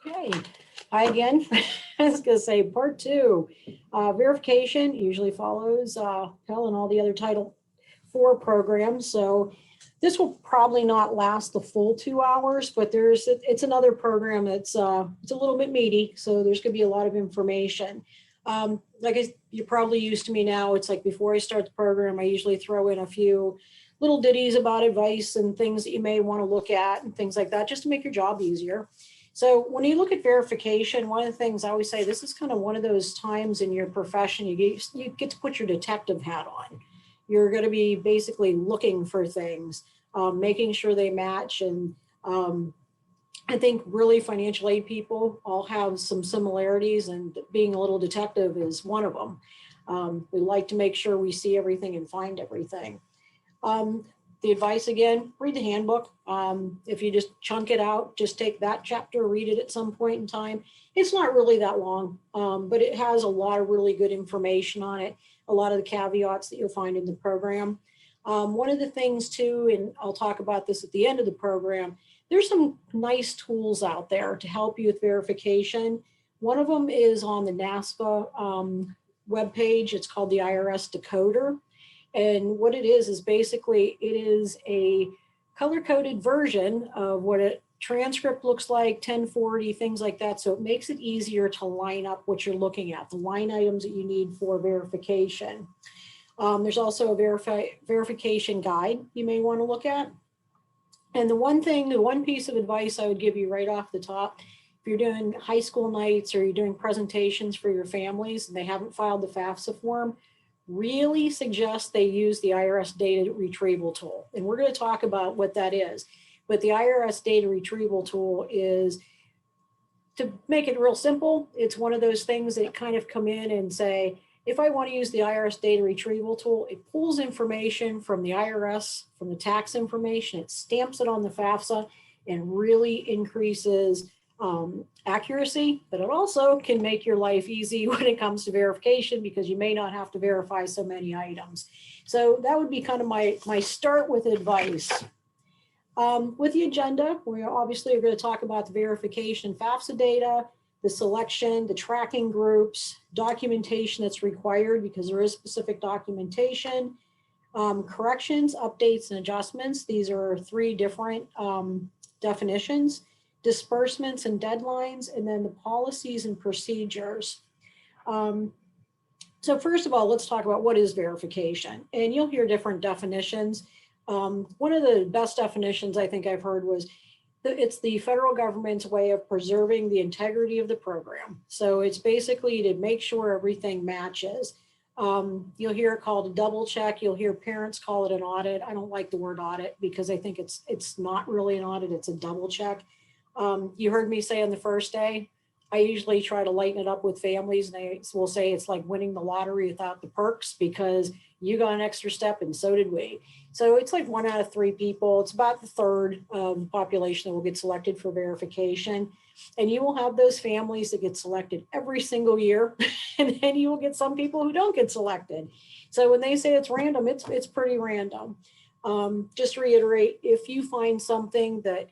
Okay, hi again. I was going to say part two. Verification usually follows Pell and all the other Title IV programs. So this will probably not last the full 2 hours, but it's another program that's it's a little bit meaty. So there's going to be a lot of information. You're probably used to me now. It's like before I start the program, I usually throw in a few little ditties about advice and things that you may want to look at and things like that, just to make your job easier. So when you look at verification, one of the things I always say, this is kind of one of those times in your profession, you get to put your detective hat on. You're going to be basically looking for things, making sure they match. And I think really financial aid people all have some similarities, and being a little detective is one of them. We like to make sure we see everything and find everything. The advice again, read the handbook. If you just chunk it out, just take that chapter, read it at some point in time. It's not really that long, but it has a lot of really good information on it, a lot of the caveats that you'll find in the program. One of the things too, and I'll talk about this at the end of the program, there's some nice tools out there to help you with verification. One of them is on the NASPA webpage. It's called the IRS Decoder. And what it is basically, it is a color-coded version of what a transcript looks like, 1040, things like that. So it makes it easier to line up what you're looking at, the line items that you need for verification. There's also a verification guide you may want to look at. And the one piece of advice I would give you right off the top, if you're doing high school nights or you're doing presentations for your families and they haven't filed the FAFSA form, really suggest they use the IRS data retrieval tool. And we're going to talk about what that is. But the IRS data retrieval tool is, to make it real simple, it's one of those things that kind of come in and say, if I want to use the IRS data retrieval tool, it pulls information from the IRS, from the tax information, it stamps it on the FAFSA and really increases accuracy, but it also can make your life easy when it comes to verification, because you may not have to verify so many items. So that would be kind of my start with advice. With the agenda, we obviously are going to talk about the verification FAFSA data, the selection, the tracking groups, documentation that's required because there is specific documentation, corrections, updates, and adjustments. These are 3 different definitions. Disbursements and deadlines, and then the policies and procedures. So first of all, let's talk about what is verification. And you'll hear different definitions. One of the best definitions I think I've heard was, it's the federal government's way of preserving the integrity of the program. So it's basically to make sure everything matches. You'll hear it called a double check. You'll hear parents call it an audit. I don't like the word audit because I think it's not really an audit, it's a double check. You heard me say on the first day, I usually try to lighten it up with families, and they will say it's like winning the lottery without the perks, because you got an extra step and so did we. So it's like 1 out of 3 people. It's about the third of the population that will get selected for verification. And you will have those families that get selected every single year. And then you will get some people who don't get selected. So when they say it's random, it's pretty random. Just to reiterate, if you find something that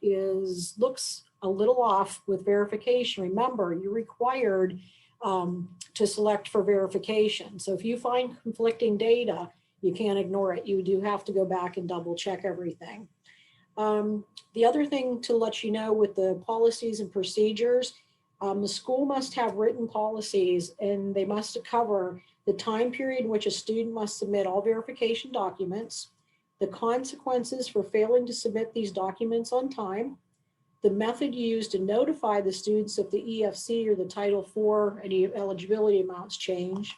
looks a little off with verification, remember, you're required to select for verification. So if you find conflicting data, you can't ignore it. You do have to go back and double check everything. The other thing to let you know with the policies and procedures, the school must have written policies, and they must cover the time period in which a student must submit all verification documents, the consequences for failing to submit these documents on time, the method used to notify the students if the EFC or the Title IV, any eligibility amounts change,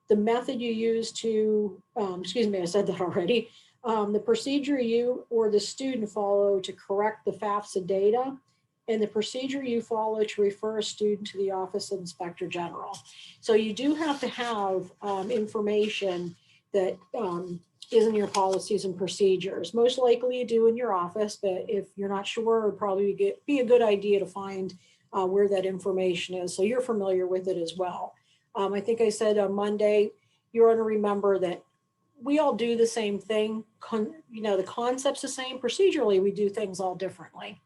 the method you use to, I said that already, the procedure you or the student follow to correct the FAFSA data, and the procedure you follow to refer a student to the Office of Inspector General. So you do have to have information that is in your policies and procedures. Most likely you do in your office, but if you're not sure, it would probably be a good idea to find where that information is, so you're familiar with it as well. I think I said on Monday, you're going to remember that we all do the same thing. The concept's the same. Procedurally, we do things all differently.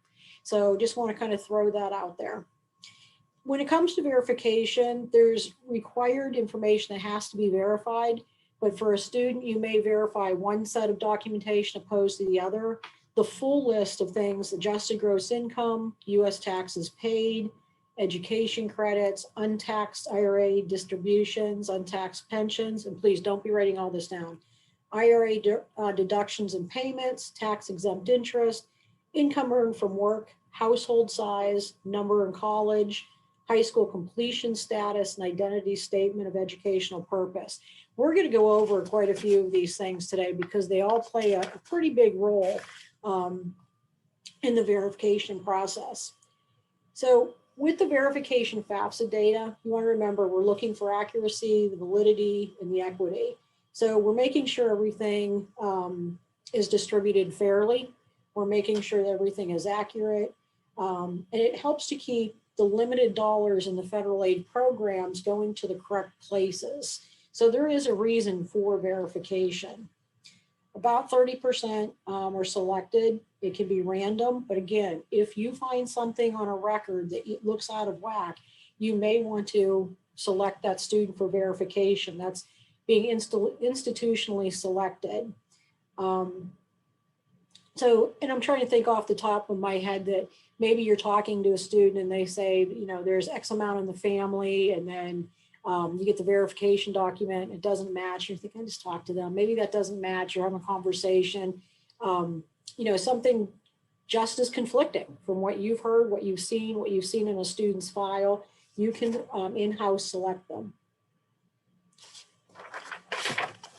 So just want to kind of throw that out there. when it comes to verification, there's required information that has to be verified. But for a student, you may verify one set of documentation opposed to the other. The full list of things: adjusted gross income, US taxes paid, education credits, untaxed IRA distributions, untaxed pensions, and please don't be writing all this down, IRA deductions and payments, tax exempt interest, income earned from work, household size, number in college, high school completion status, and identity statement of educational purpose. We're going to go over quite a few of these things today because they all play a pretty big role in the verification process. So with the verification FAFSA data, you want to remember we're looking for accuracy, the validity, and the equity. So we're making sure everything is distributed fairly. We're making sure that everything is accurate. And it helps to keep the limited dollars in the federal aid programs going to the correct places. So there is a reason for verification. About 30% are selected. It can be random, but again, if you find something on a record that it looks out of whack, you may want to select that student for verification. That's being institutionally selected. And I'm trying to think off the top of my head that maybe you're talking to a student and they say, you know, there's X amount in the family, and then you get the verification document, it doesn't match. You're thinking, just talk to them. Maybe that doesn't match. You're having a conversation. You know, something just as conflicting from what you've heard, what you've seen in a student's file. You can in-house select them.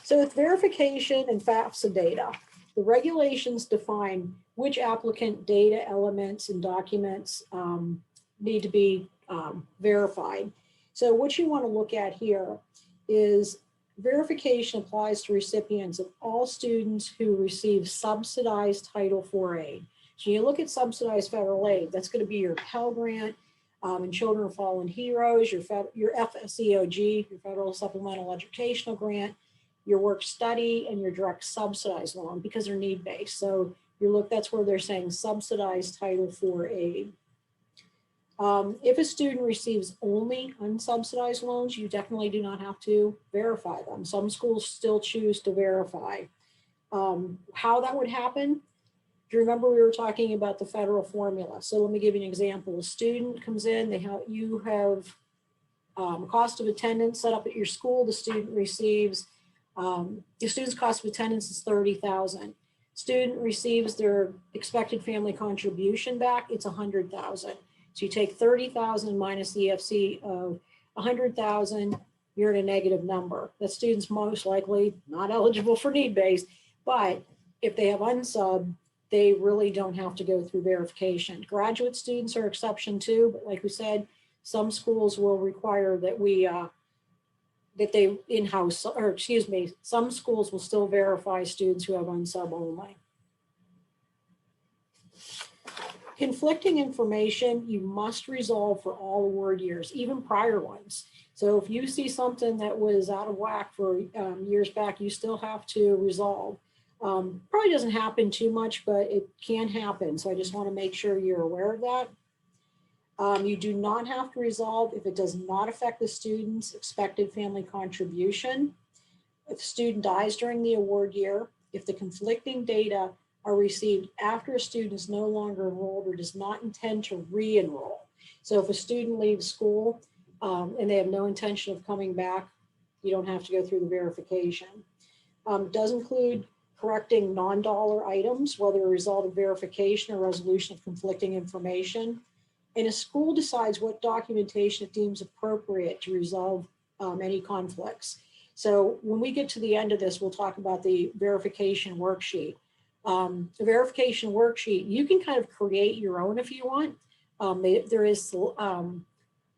So with verification and FAFSA data, the regulations define which applicant data elements and documents need to be verified. So what you want to look at here is verification applies to recipients of all students who receive subsidized Title IV aid. So you look at subsidized federal aid, that's going to be your Pell Grant and Children of Fallen Heroes, your FSEOG, your Federal Supplemental Educational Grant, your work study, and your direct subsidized loan, because they're need-based. So you look, that's where they're saying subsidized Title IV aid. If a student receives only unsubsidized loans, you definitely do not have to verify them. Some schools still choose to verify. How that would happen? Do you remember we were talking about the federal formula? So let me give you an example. A student comes in, you have cost of attendance set up at your school. The student receives, the student's cost of attendance is $30,000. Student receives their expected family contribution back, it's $100,000. So you take $30,000 minus the EFC of $100,000, you're at a negative number. That student's most likely not eligible for need-based, but if they have unsub, they really don't have to go through verification. Graduate students are exception too, but like we said, some schools will require that that they in-house, or excuse me, some schools will still verify students who have unsub only. Conflicting information, you must resolve for all award years, even prior ones. So if you see something that was out of whack for years back, you still have to resolve. Probably doesn't happen too much, but it can happen. So I just want to make sure you're aware of that. You do not have to resolve if it does not affect the student's expected family contribution. If the student dies during the award year, if the conflicting data are received after a student is no longer enrolled or does not intend to re-enroll. So if a student leaves school and they have no intention of coming back, you don't have to go through the verification. Does include correcting non-dollar items, whether a result of verification or resolution of conflicting information. And a school decides what documentation it deems appropriate to resolve any conflicts. So when we get to the end of this, we'll talk about the verification worksheet. The verification worksheet, you can kind of create your own if you want. There is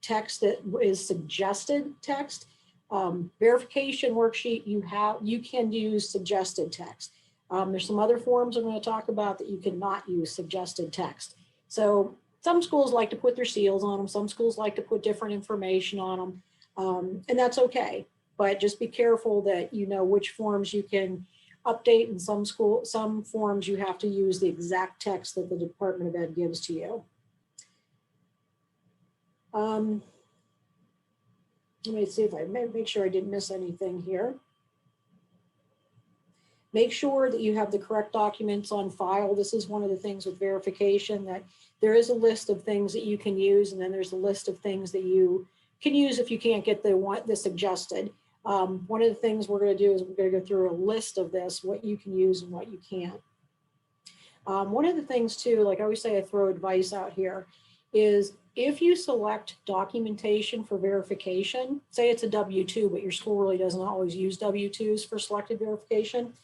text that is suggested text. Verification worksheet, you can use suggested text. There's some other forms I'm going to talk about that you cannot use suggested text. So some schools like to put their seals on them. Some schools like to put different information on them, and that's okay. But just be careful that you know which forms you can update. In some forms you have to use the exact text that the Department of Ed gives to you. Let me see if I make sure I didn't miss anything here. Make sure that you have the correct documents on file. This is one of the things with verification, that there is a list of things that you can use, and then there's a list of things that you can use if you can't get the suggested. One of the things we're going to do is we're going to go through a list of this, what you can use and what you can't. One of the things too, like I always say, I throw advice out here, is if you select documentation for verification, say it's a W-2, but your school really doesn't always use W-2s for selected verification.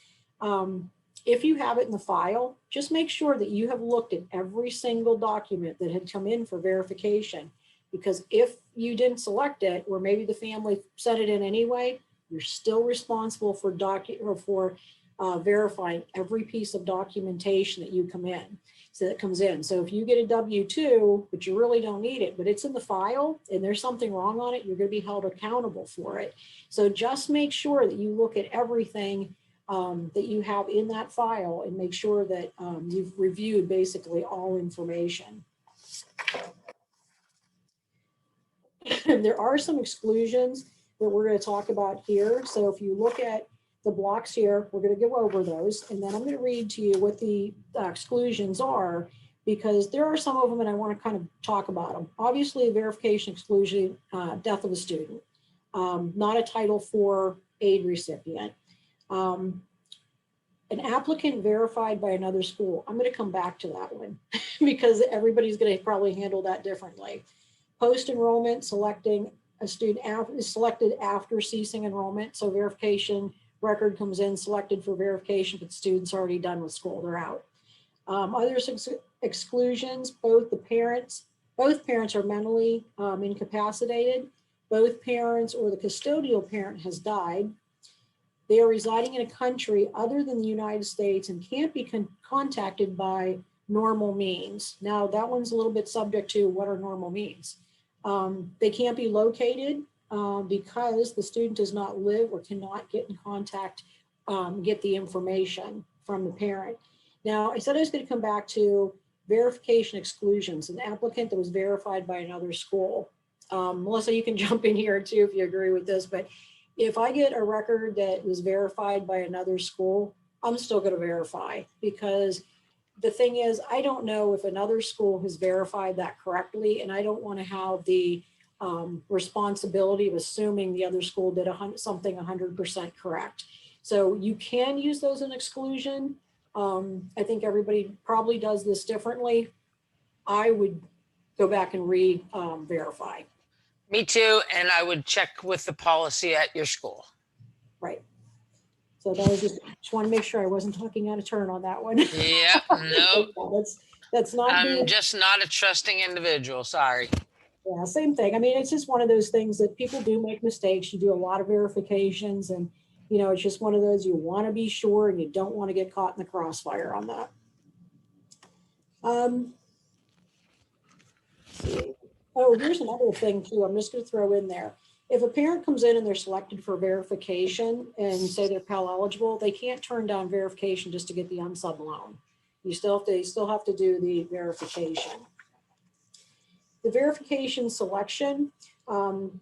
If you have it in the file, just make sure that you have looked at every single document that had come in for verification. Because if you didn't select it, or maybe the family sent it in anyway, you're still responsible for verifying every piece of documentation that comes in. So if you get a W-2, but you really don't need it, but it's in the file and there's something wrong on it, you're going to be held accountable for it. So just make sure that you look at everything that you have in that file and make sure that you've reviewed basically all information. There are some exclusions that we're going to talk about here. So if you look at the blocks here, we're going to go over those, and then I'm going to read to you what the exclusions are, because there are some of them and I want to kind of talk about them. Obviously, a verification exclusion, death of a student, not a Title IV aid recipient. An applicant verified by another school. I'm going to come back to that one because everybody's going to probably handle that differently. Post-enrollment, selecting a student is selected after ceasing enrollment. So verification record comes in, selected for verification, but the student's already done with school, they're out. Other exclusions, both parents are mentally incapacitated, both parents or the custodial parent has died. They are residing in a country other than the United States and can't be contacted by normal means. Now that one's a little bit subject to what are normal means. They can't be located because the student does not live or cannot get in contact, get the information from the parent. Now, I said I was going to come back to verification exclusions, an applicant that was verified by another school. Melissa, you can jump in here too if you agree with this, but if I get a record that was verified by another school, I'm still going to verify, because the thing is, I don't know if another school has verified that correctly, and I don't want to have the responsibility of assuming the other school did something 100% correct. So you can use those in exclusion. I think everybody probably does this differently. I would go back and verify. Me too, and I would check with the policy at your school. Right. So that was just want to make sure I wasn't talking out of turn on that one. Yeah, no. That's not. I'm just not a trusting individual, sorry. Yeah, same thing. I mean, it's just one of those things that people do make mistakes. You do a lot of verifications, and you know, it's just one of those, you want to be sure and you don't want to get caught in the crossfire on that. Let's see. Oh, here's another thing too. I'm just going to throw in there. If a parent comes in and they're selected for verification and say they're Pell eligible, they can't turn down verification just to get the unsub loan. You still have to do the verification. The verification selection,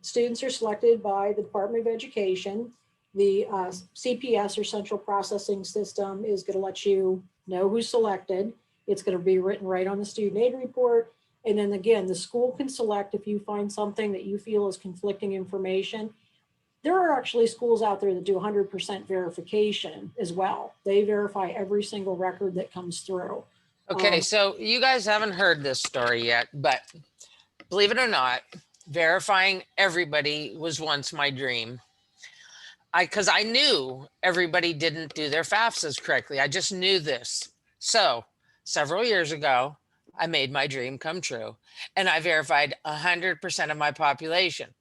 students are selected by the Department of Education. The CPS, or Central Processing System, is going to let you know who's selected. It's going to be written right on the student aid report. And then again, the school can select if you find something that you feel is conflicting information. There are actually schools out there that do 100% verification as well. They verify every single record that comes through. Okay, so you guys haven't heard this story yet, but believe it or not, verifying everybody was once my dream. Because I knew everybody didn't do their FAFSAs correctly. I just knew this. So several years ago, I made my dream come true, and I verified 100% of my population.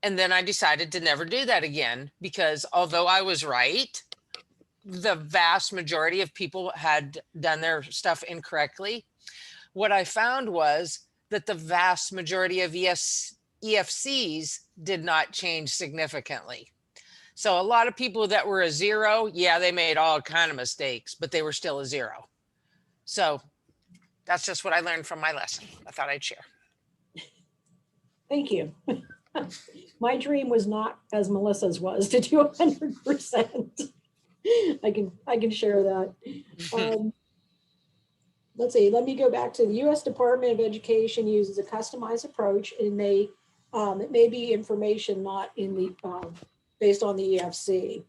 And then I decided to never do that again, because although I was right, the vast majority of people had done their stuff incorrectly. What I found was that the vast majority of EFCs did not change significantly. So a lot of people that were a 0, yeah, they made all kind of mistakes, but they were still a 0. So that's just what I learned from my lesson. I thought I'd share. Thank you. My dream was not as Melissa's was to do 100%. I can share that. Let's see, let me go back to the U.S. Department of Education uses a customized approach and it may be information not in the, based on the EFC.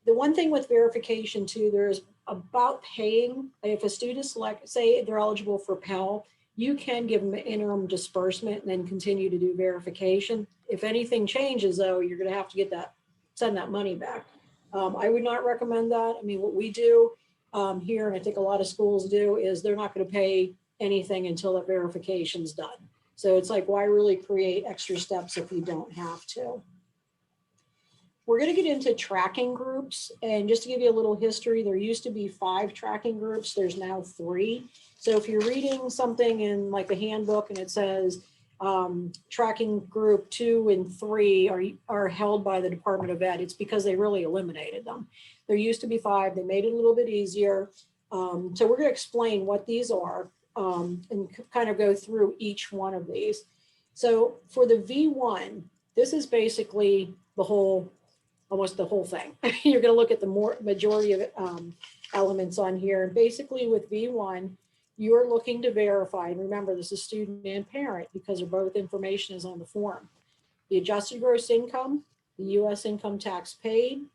The one thing with verification too, there's about paying, if a student select, say they're eligible for Pell, you can give them an interim disbursement and then continue to do verification. If anything changes though, you're gonna have to get that, send that money back. I would not recommend that. I mean, what we do here, and I think a lot of schools do, is they're not gonna pay anything until that verification's done. So it's like, why really create extra steps if you don't have to? We're going to get into tracking groups, and just to give you a little history, there used to be 5 tracking groups. There's now 3. So if you're reading something in like a handbook and it says tracking group 2 and 3 are held by the Department of Ed, it's because they really eliminated them. There used to be 5. They made it a little bit easier. So we're going to explain what these are and kind of go through each one of these. So for the V1, this is basically the whole, almost the whole thing. You're going to look at the majority of elements on here. And basically with V1, you're looking to verify, and remember this is student and parent because they're both information is on the form. The adjusted gross income, the U.S. income tax paid,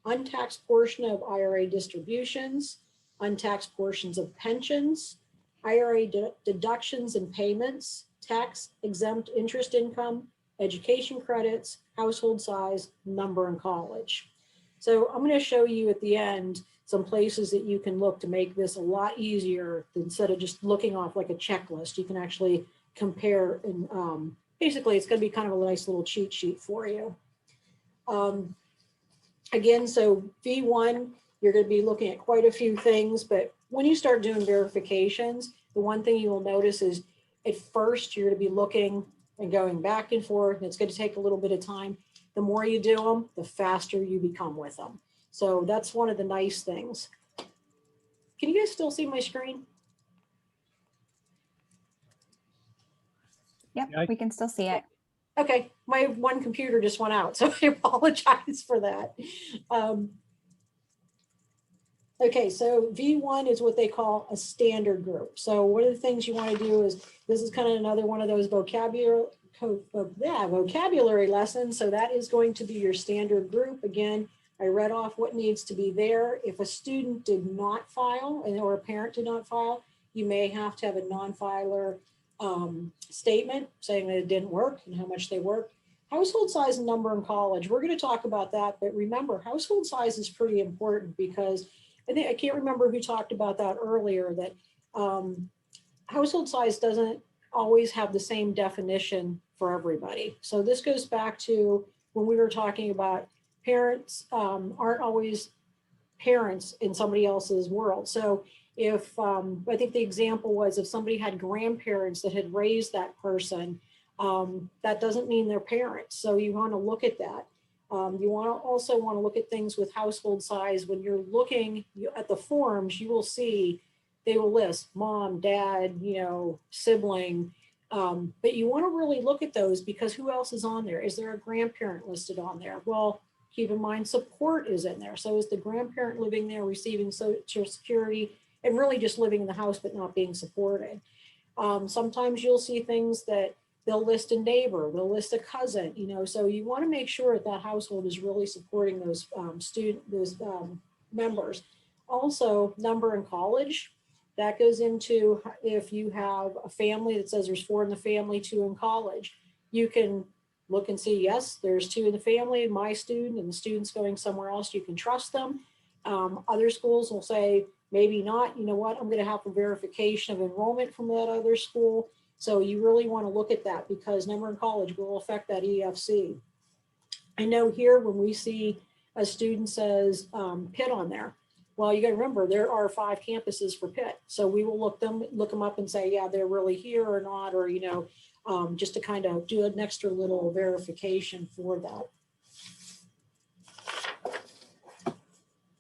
untaxed portion of IRA distributions, untaxed portions of pensions, IRA deductions and payments, tax exempt interest income, education credits, household size, number in college. So I'm going to show you at the end some places that you can look to make this a lot easier instead of just looking off like a checklist. You can actually compare and basically it's going to be kind of a nice little cheat sheet for you. Again, so V1, you're going to be looking at quite a few things, but when you start doing verifications, the one thing you will notice is at first you're going to be looking and going back and forth, and it's going to take a little bit of time. The more you do them, the faster you become with them. So that's one of the nice things. Can you guys still see my screen? Yep, we can still see it. Okay, my one computer just went out, so I apologize for that. Okay, so V1 is what they call a standard group. So one of the things you want to do is, this is kind of another one of those vocabulary lessons. So that is going to be your standard group. Again, I read off what needs to be there. If a student did not file or a parent did not file, you may have to have a non-filer statement saying that it didn't work and how much they worked. Household size and number in college. We're going to talk about that, but remember, household size is pretty important because I can't remember who talked about that earlier, that household size doesn't always have the same definition for everybody. So this goes back to when we were talking about parents aren't always parents in somebody else's world. So if, I think the example was if somebody had grandparents that had raised that person, that doesn't mean they're parents. So you want to look at that. You also want to look at things with household size. When you're looking at the forms, you will see they will list mom, dad, sibling. But you want to really look at those because who else is on there? Is there a grandparent listed on there? Well, keep in mind support is in there. So is the grandparent living there receiving Social Security and really just living in the house but not being supported? Sometimes you'll see things that they'll list a neighbor, they'll list a cousin, so you want to make sure that household is really supporting those members. Also, number in college, that goes into if you have a family that says there's 4 in the family, 2 in college, you can look and see, yes, there's 2 in the family, my student and the student's going somewhere else, you can trust them. Other schools will say, maybe not, you know what, I'm going to have a verification of enrollment from that other school. So you really want to look at that because number in college will affect that EFC. I know here when we see a student says Pitt on there, well, you got to remember there are 5 campuses for Pitt. So we will look them up and say, yeah, they're really here or not, or, just to kind of do an extra little verification for that.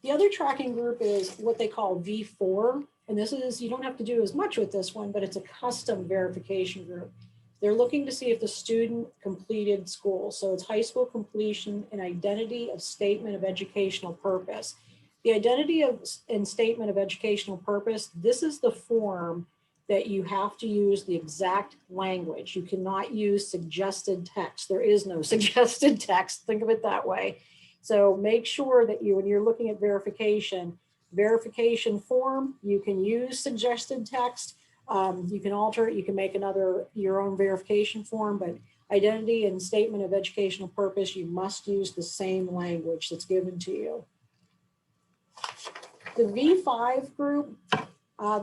The other tracking group is what they call V4. And this is, you don't have to do as much with this one, but it's a custom verification group. They're looking to see if the student completed school. So it's high school completion and identity of statement of educational purpose. The identity of and statement of educational purpose, this is the form that you have to use the exact language. You cannot use suggested text. There is no suggested text. Think of it that way. So make sure that when you're looking at verification form, you can use suggested text. You can alter it. You can make your own verification form, but identity and statement of educational purpose, you must use the same language that's given to you. The V5 group,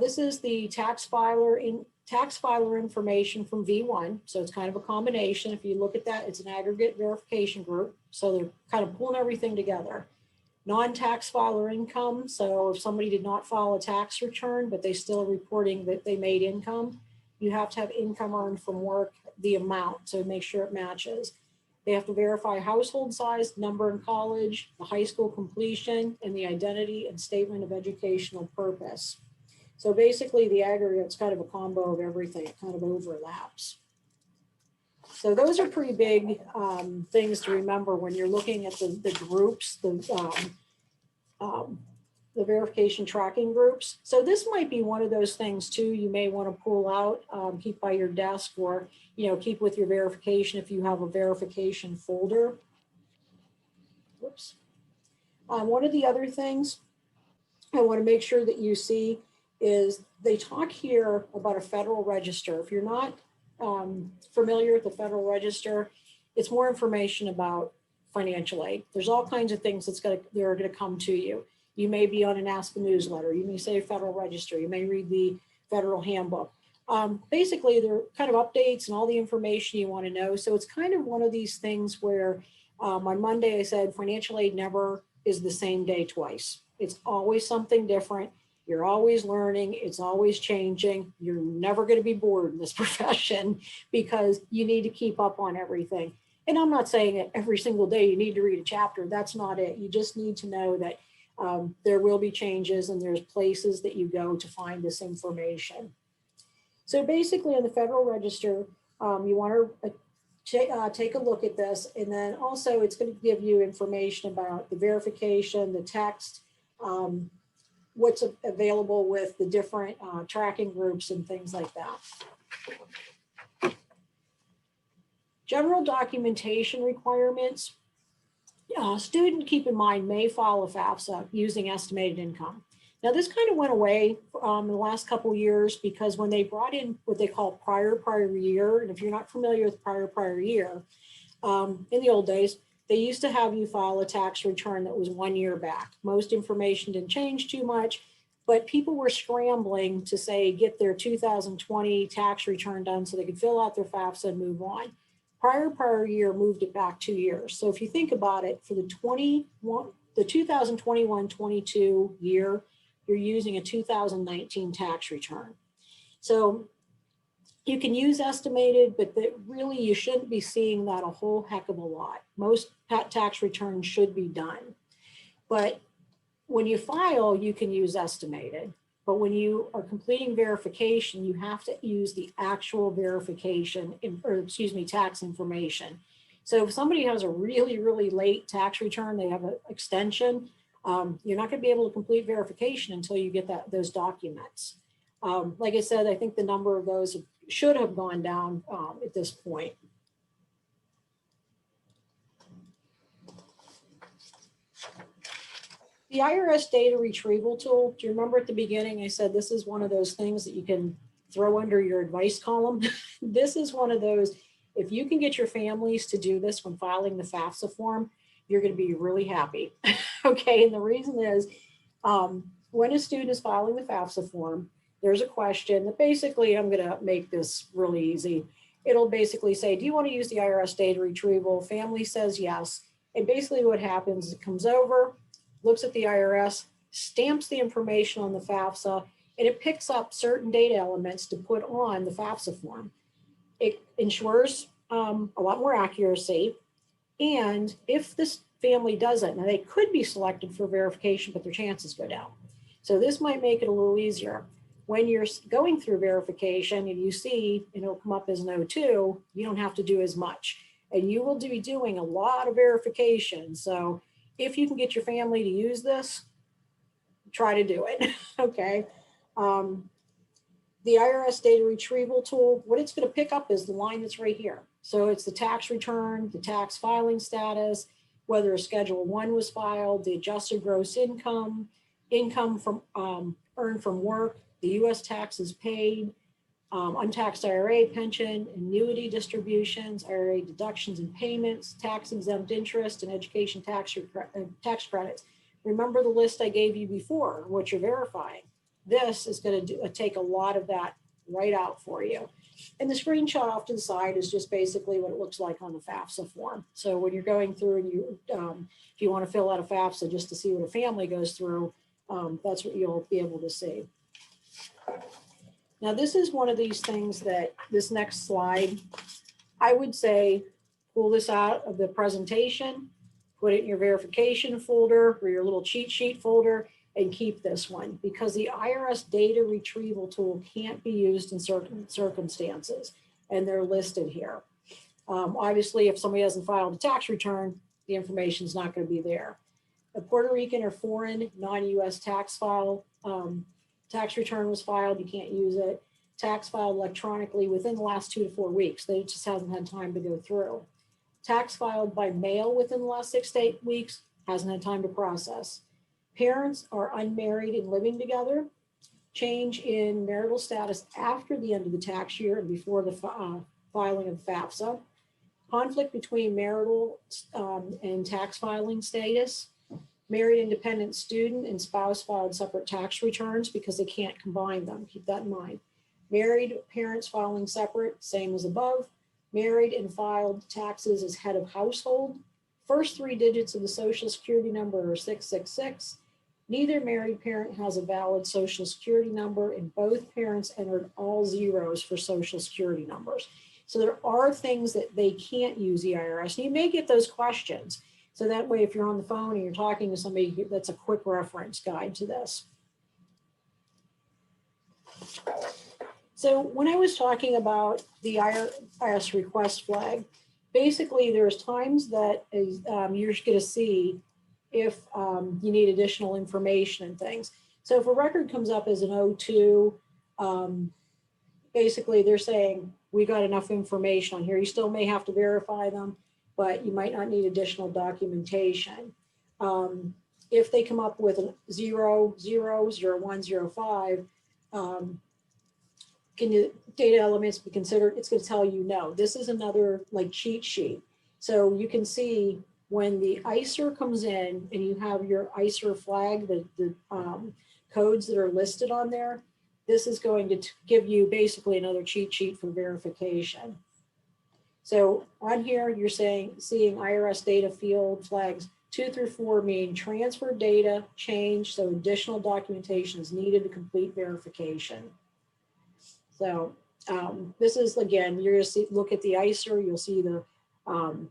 this is the tax filer information from V1. So it's kind of a combination. If you look at that, it's an aggregate verification group. So they're kind of pulling everything together. Non-tax filer income. So if somebody did not file a tax return, but they still are reporting that they made income, you have to have income earned from work, the amount, so make sure it matches. They have to verify household size, number in college, the high school completion, and the identity and statement of educational purpose. So basically the aggregate's kind of a combo of everything. It kind of overlaps. So those are pretty big things to remember when you're looking at the groups, the verification tracking groups. So this might be one of those things too you may want to pull out, keep by your desk, or keep with your verification if you have a verification folder. Whoops. One of the other things I want to make sure that you see is they talk here about a federal register. If you're not familiar with the Federal Register, it's more information about financial aid. There's all kinds of things that are going to come to you. You may be on an Ask a newsletter. You may say Federal Register. You may read the Federal Handbook. Basically, they're kind of updates and all the information you want to know. So it's kind of one of these things where on Monday I said financial aid never is the same day twice. It's always something different. You're always learning. It's always changing. You're never going to be bored in this profession because you need to keep up on everything. And I'm not saying that every single day you need to read a chapter. That's not it. You just need to know that there will be changes and there's places that you go to find this information. So basically in the Federal Register, you want to take a look at this. And then also it's going to give you information about the verification, the text, what's available with the different tracking groups and things like that. General documentation requirements. Student, keep in mind, may file a FAFSA using estimated income. Now this kind of went away in the last couple of years because when they brought in what they call prior year, and if you're not familiar with prior year, in the old days, they used to have you file a tax return that was 1 year back. Most information didn't change too much, but people were scrambling to say, get their 2020 tax return done so they could fill out their FAFSA and move on. Prior year moved it back 2 years. So if you think about it, for the 2021-22 year, you're using a 2019 tax return. So you can use estimated, but really you shouldn't be seeing that a whole heck of a lot. Most tax returns should be done. But when you file, you can use estimated. But when you are completing verification, you have to use the actual verification, tax information. So if somebody has a really, really late tax return, they have an extension, you're not going to be able to complete verification until you get those documents. Like I said, I think the number of those should have gone down at this point. The IRS data retrieval tool, do you remember at the beginning I said this is one of those things that you can throw under your advice column? This is one of those, if you can get your families to do this when filing the FAFSA form, you're going to be really happy. Okay, and the reason is when a student is filing the FAFSA form, there's a question that basically, I'm going to make this really easy. It'll basically say, do you want to use the IRS data retrieval? Family says yes. And basically what happens is it comes over, looks at the IRS, stamps the information on the FAFSA, and it picks up certain data elements to put on the FAFSA form. It ensures a lot more accuracy. And if this family does it, now they could be selected for verification, but their chances go down. So this might make it a little easier. when you're going through verification and you see, and it'll come up as an O2, you don't have to do as much. And you will be doing a lot of verification. So if you can get your family to use this, try to do it, okay? The IRS data retrieval tool, what it's going to pick up is the line that's right here. So it's the tax return, the tax filing status, whether a Schedule 1 was filed, the adjusted gross income, income from earned from work, the US taxes paid, untaxed IRA pension, annuity distributions, IRA deductions and payments, tax exempt interest, and education tax credits. Remember the list I gave you before, what you're verifying. This is going to take a lot of that right out for you. And the screenshot off to the side is just basically what it looks like on the FAFSA form. So when you're going through and you, if you want to fill out a FAFSA just to see what a family goes through, that's what you'll be able to see. Now, this is one of these things that this next slide, I would say, pull this out of the presentation, put it in your verification folder or your little cheat sheet folder, and keep this one, because the IRS data retrieval tool can't be used in certain circumstances, and they're listed here. Obviously, if somebody hasn't filed a tax return, the information is not going to be there. A Puerto Rican or foreign non-US tax file, tax return was filed, you can't use it. Tax filed electronically within the last 2 to 4 weeks, they just hasn't had time to go through. Tax filed by mail within the last 6 to 8 weeks, hasn't had time to process. Parents are unmarried and living together. Change in marital status after the end of the tax year and before the filing of FAFSA. Conflict between marital and tax filing status. Married independent student and spouse filed separate tax returns because they can't combine them. Keep that in mind. Married parents filing separate, same as above. Married and filed taxes as head of household. First 3 digits of the Social Security number are 666. Neither married parent has a valid Social Security number, and both parents entered all zeros for Social Security numbers. So there are things that they can't use the IRS. And you may get those questions. So that way, if you're on the phone and you're talking to somebody, that's a quick reference guide to this. So when I was talking about the IRS request flag, basically there's times that you're going to see if you need additional information and things. So if a record comes up as an O2, basically they're saying, we got enough information on here. You still may have to verify them, but you might not need additional documentation. If they come up with a 0, 0, 0, 1, 0, 5, can the data elements be considered? It's going to tell you no. This is another like cheat sheet. So you can see when the ICER comes in and you have your ICER flag, the codes that are listed on there, this is going to give you basically another cheat sheet for verification. So on here, you're seeing IRS data field flags 2 through 4 mean transfer data change, so additional documentation is needed to complete verification. So this is, again, you're going to look at the ICER, you'll see the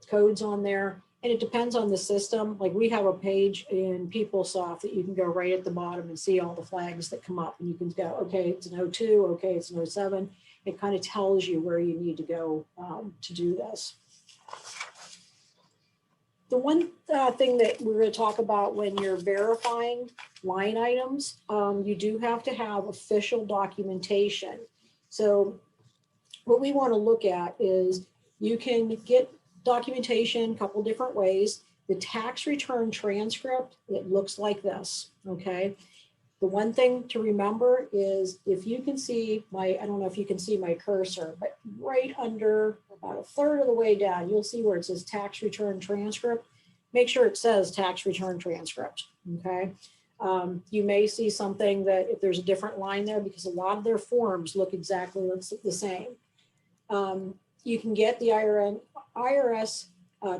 codes on there, and it depends on the system. Like we have a page in PeopleSoft that you can go right at the bottom and see all the flags that come up, and you can go, okay, it's an O2, okay, it's an O7. It kind of tells you where you need to go to do this. The one thing that we're going to talk about when you're verifying line items, you do have to have official documentation. So what we want to look at is you can get documentation a couple different ways. The tax return transcript, it looks like this, okay? The one thing to remember is if you can see my, I don't know if you can see my cursor, but right under about a third of the way down, you'll see where it says tax return transcript. Make sure it says tax return transcript, okay? You may see something that if there's a different line there, because a lot of their forms look exactly the same. You can get the IRS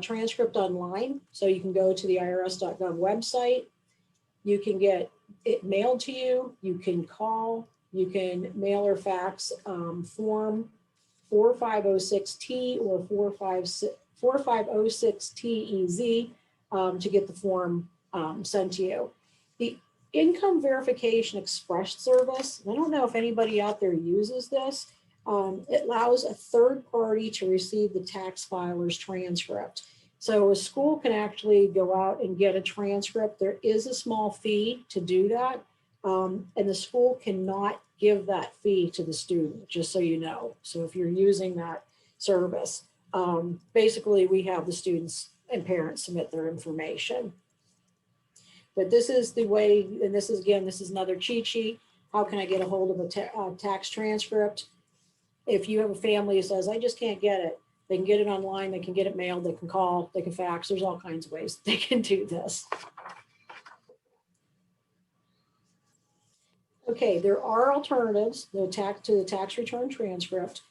transcript online. So you can go to the irs.gov website. You can get it mailed to you. You can call, you can mail or fax form 4506T or 4506TEZ to get the form sent to you. income verification express service. I don't know if anybody out there uses this. It allows a third party to receive the tax filer's transcript. So a school can actually go out and get a transcript. There is a small fee to do that. And the school cannot give that fee to the student, just so you know. So if you're using that service, basically we have the students and parents submit their information. But this is the way, and this is, again, this is another cheat sheet. How can I get a hold of a tax transcript? If you have a family who says, I just can't get it, they can get it online, they can get it mailed, they can call, they can fax. There's all kinds of ways they can do this. Okay, there are alternatives to the tax return transcript.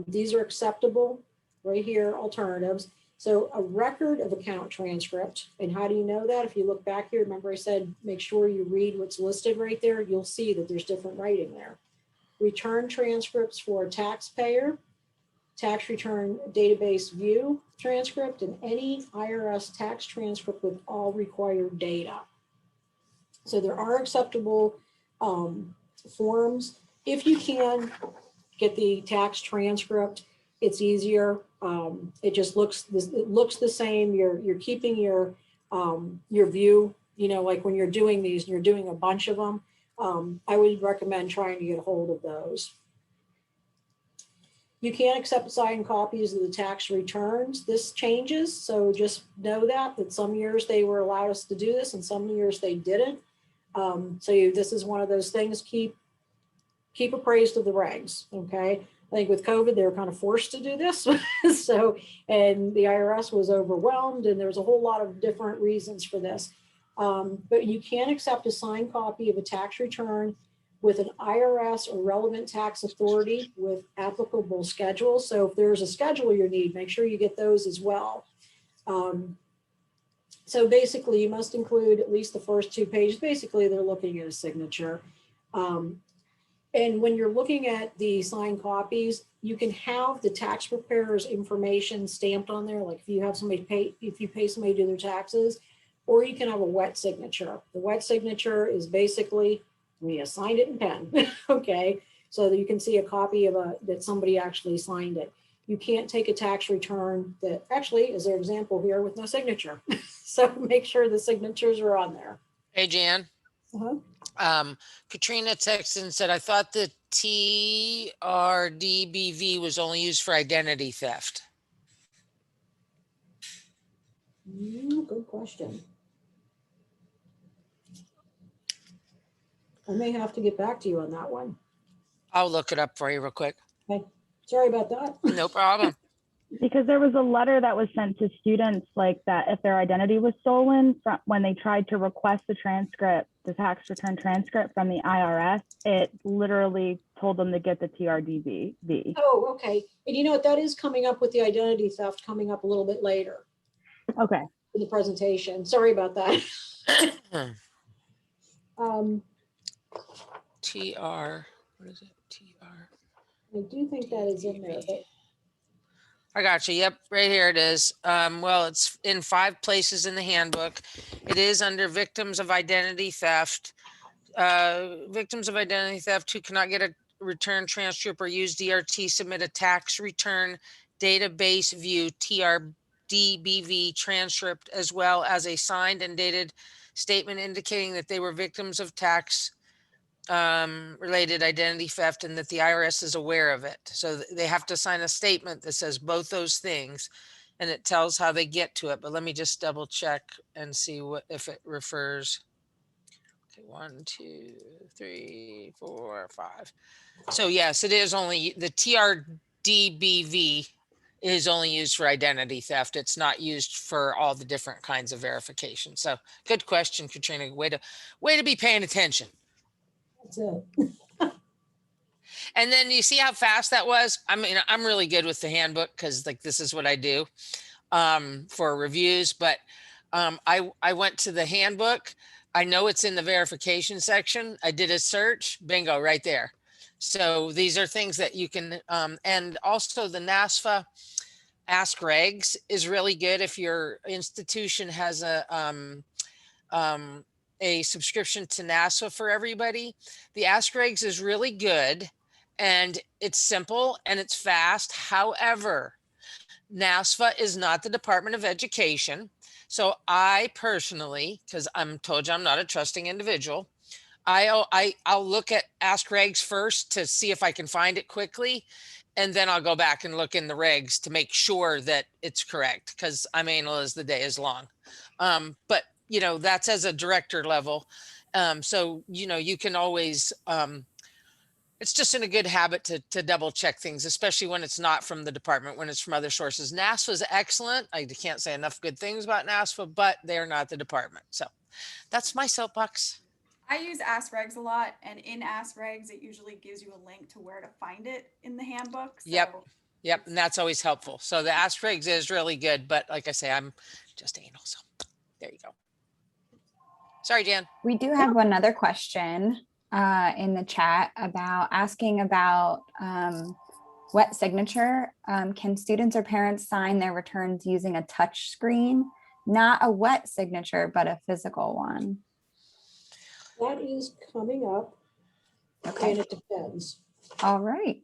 These are acceptable right here, alternatives. So a record of account transcript, and how do you know that? If you look back here, remember I said, make sure you read what's listed right there. You'll see that there's different writing there. Return transcripts for a taxpayer, tax return database view transcript, and any IRS tax transcript with all required data. So there are acceptable forms. If you can get the tax transcript, it's easier. It just looks the same. You're keeping your view. You know, like when you're doing these, and you're doing a bunch of them. I would recommend trying to get a hold of those. You can accept signed copies of the tax returns. This changes, so just know that some years they were allowed us to do this, and some years they didn't. This is one of those things. Keep appraised of the regs. Okay. I think with COVID, they were kind of forced to do this. So, and the IRS was overwhelmed, and there's a whole lot of different reasons for this. But you can accept a signed copy of a tax return with an IRS or relevant tax authority with applicable schedules. So if there's a schedule you need, make sure you get those as well. So basically, you must include at least the first 2 pages. Basically, they're looking at a signature. And when you're looking at the signed copies, you can have the tax preparer's information stamped on there. Like if you have somebody if you pay somebody to do their taxes, or you can have a wet signature. The wet signature is basically when you signed it in pen, okay? So that you can see a copy of that somebody actually signed it. You can't take a tax return that actually is their example here with no signature. So make sure the signatures are on there. Hey, Jan. Katrina texted and said, I thought the TRDBV was only used for identity theft. Good question. I may have to get back to you on that one. I'll look it up for you real quick. Okay. Sorry about that. No problem. Because there was a letter that was sent to students like that if their identity was stolen from when they tried to request the transcript, the tax return transcript from the IRS, it literally told them to get the TRDBV. Oh, okay. And you know what, that is coming up with the identity theft coming up a little bit later. Okay. In the presentation. Sorry about that. TR, what is it? TR. I do think that is in there, but I got you. Yep, right here it is. Well, it's in 5 places in the handbook. It is under victims of identity theft. Victims of identity theft who cannot get a return transcript or use DRT submit a tax return database view TRDBV transcript, as well as a signed and dated statement indicating that they were victims of tax related identity theft and that the IRS is aware of it. So they have to sign a statement that says both those things, and it tells how they get to it. But let me just double check and see what if it refers. Okay, 1, 2, 3, 4, 5. So yes, it is only the TRDBV is only used for identity theft. It's not used for all the different kinds of verification. So good question, Katrina. Way to be paying attention. that's it. And then you see how fast that was? I mean, I'm really good with the handbook because like this is what I do for reviews, but I went to the handbook. I know it's in the verification section. I did a search, bingo, right there. So these are things that you can, and also the NASFA Ask Regs is really good if your institution has a a subscription to NASA for everybody. The Ask Regs is really good and it's simple and it's fast. However, NASFA is not the Department of Education. So I personally, because I'm told you I'm not a trusting individual, I'll look at Ask Regs first to see if I can find it quickly, and then I'll go back and look in the regs to make sure that it's correct, because I'm anal as the day is long. But you know, that's as a director level. So you know, you can always it's just in a good habit to double check things, especially when it's not from the department, when it's from other sources. NASFA is excellent. I can't say enough good things about NASFA, but they're not the department. So that's my soapbox. I use Ask Regs a lot, and in Ask Regs, it usually gives you a link to where to find it in the handbook. So Yep. And that's always helpful. So the Ask Regs is really good, but like I say, I'm just anal. So there you go. Sorry, Jan. We do have another question in the chat about asking about wet signature. Can students or parents sign their returns using a touch screen? Not a wet signature, but a physical one. That is coming up. Okay. And it depends. All right.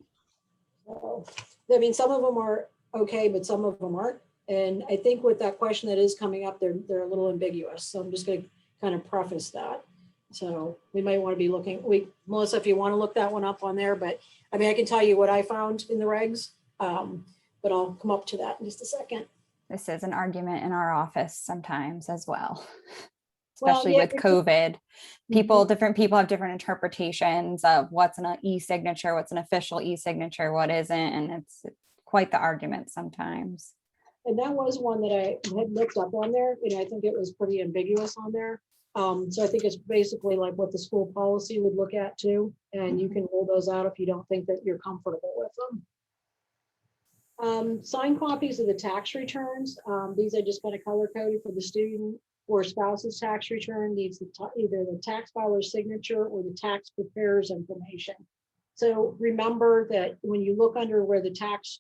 So, I mean, some of them are okay, but some of them aren't. And I think with that question that is coming up, they're a little ambiguous. So I'm just going to kind of preface that. So we might want to be looking, Melissa, if you want to look that one up on there, but I mean, I can tell you what I found in the regs, but I'll come up to that in just a second. This is an argument in our office sometimes as well. Well, Especially yeah, with COVID, different people have different interpretations of what's an e-signature, what's an official e-signature, what isn't, and it's quite the argument sometimes. And that was one that I had looked up on there, and I think it was pretty ambiguous on there. So I think it's basically like what the school policy would look at too, and you can roll those out if you don't think that you're comfortable with them. Signed copies of the tax returns. These are just kind of color coded for the student or spouse's tax return needs either the tax filer's signature or the tax preparer's information. So remember that when you look under where the tax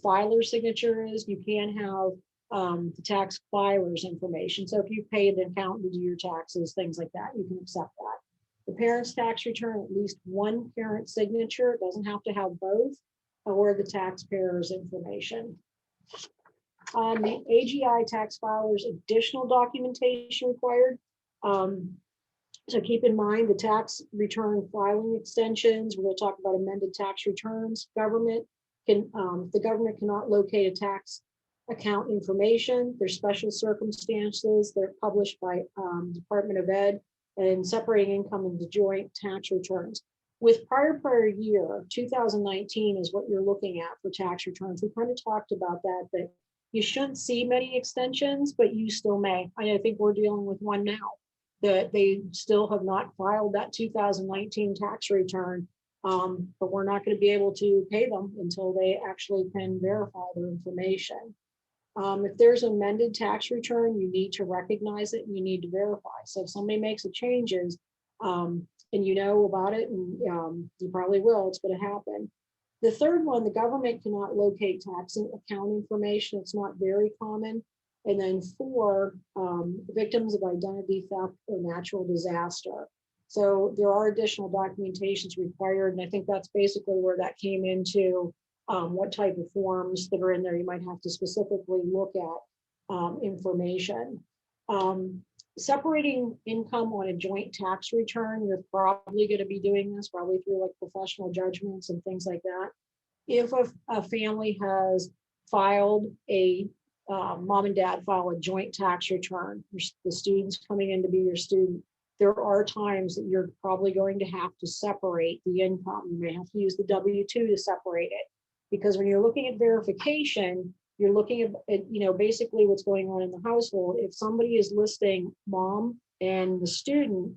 filer's signature is, you can have the tax filer's information. So if you pay an accountant to do your taxes, things like that, you can accept that. The parent's tax return, at least one parent signature, it doesn't have to have both, or the taxpayer's information. The AGI-Tax filers additional documentation required. So keep in mind the tax return filing extensions. We're going to talk about amended tax returns. The government cannot locate a tax account information. There's special circumstances. They're published by Department of Ed, and separating income into joint tax returns. With prior year, 2019 is what you're looking at for tax returns. We kind of talked about that you shouldn't see many extensions, but you still may. I think we're dealing with one now that they still have not filed that 2019 tax return, but we're not going to be able to pay them until they actually can verify their information. If there's an amended tax return, you need to recognize it and you need to verify. So if somebody makes a changes and you know about it, and you probably will, it's going to happen. The third one, the government cannot locate tax account information. It's not very common. And then 4, victims of identity theft or natural disaster. So there are additional documentations required. And I think that's basically where that came into what type of forms that are in there. You might have to specifically look at information. Separating income on a joint tax return, you're probably going to be doing this probably through like professional judgments and things like that. If a family has filed mom and dad file a joint tax return, the student's coming in to be your student, there are times that you're probably going to have to separate the income. You may have to use the W-2 to separate it, because when you're looking at verification, you're looking at basically what's going on in the household. If somebody is listing mom and the student,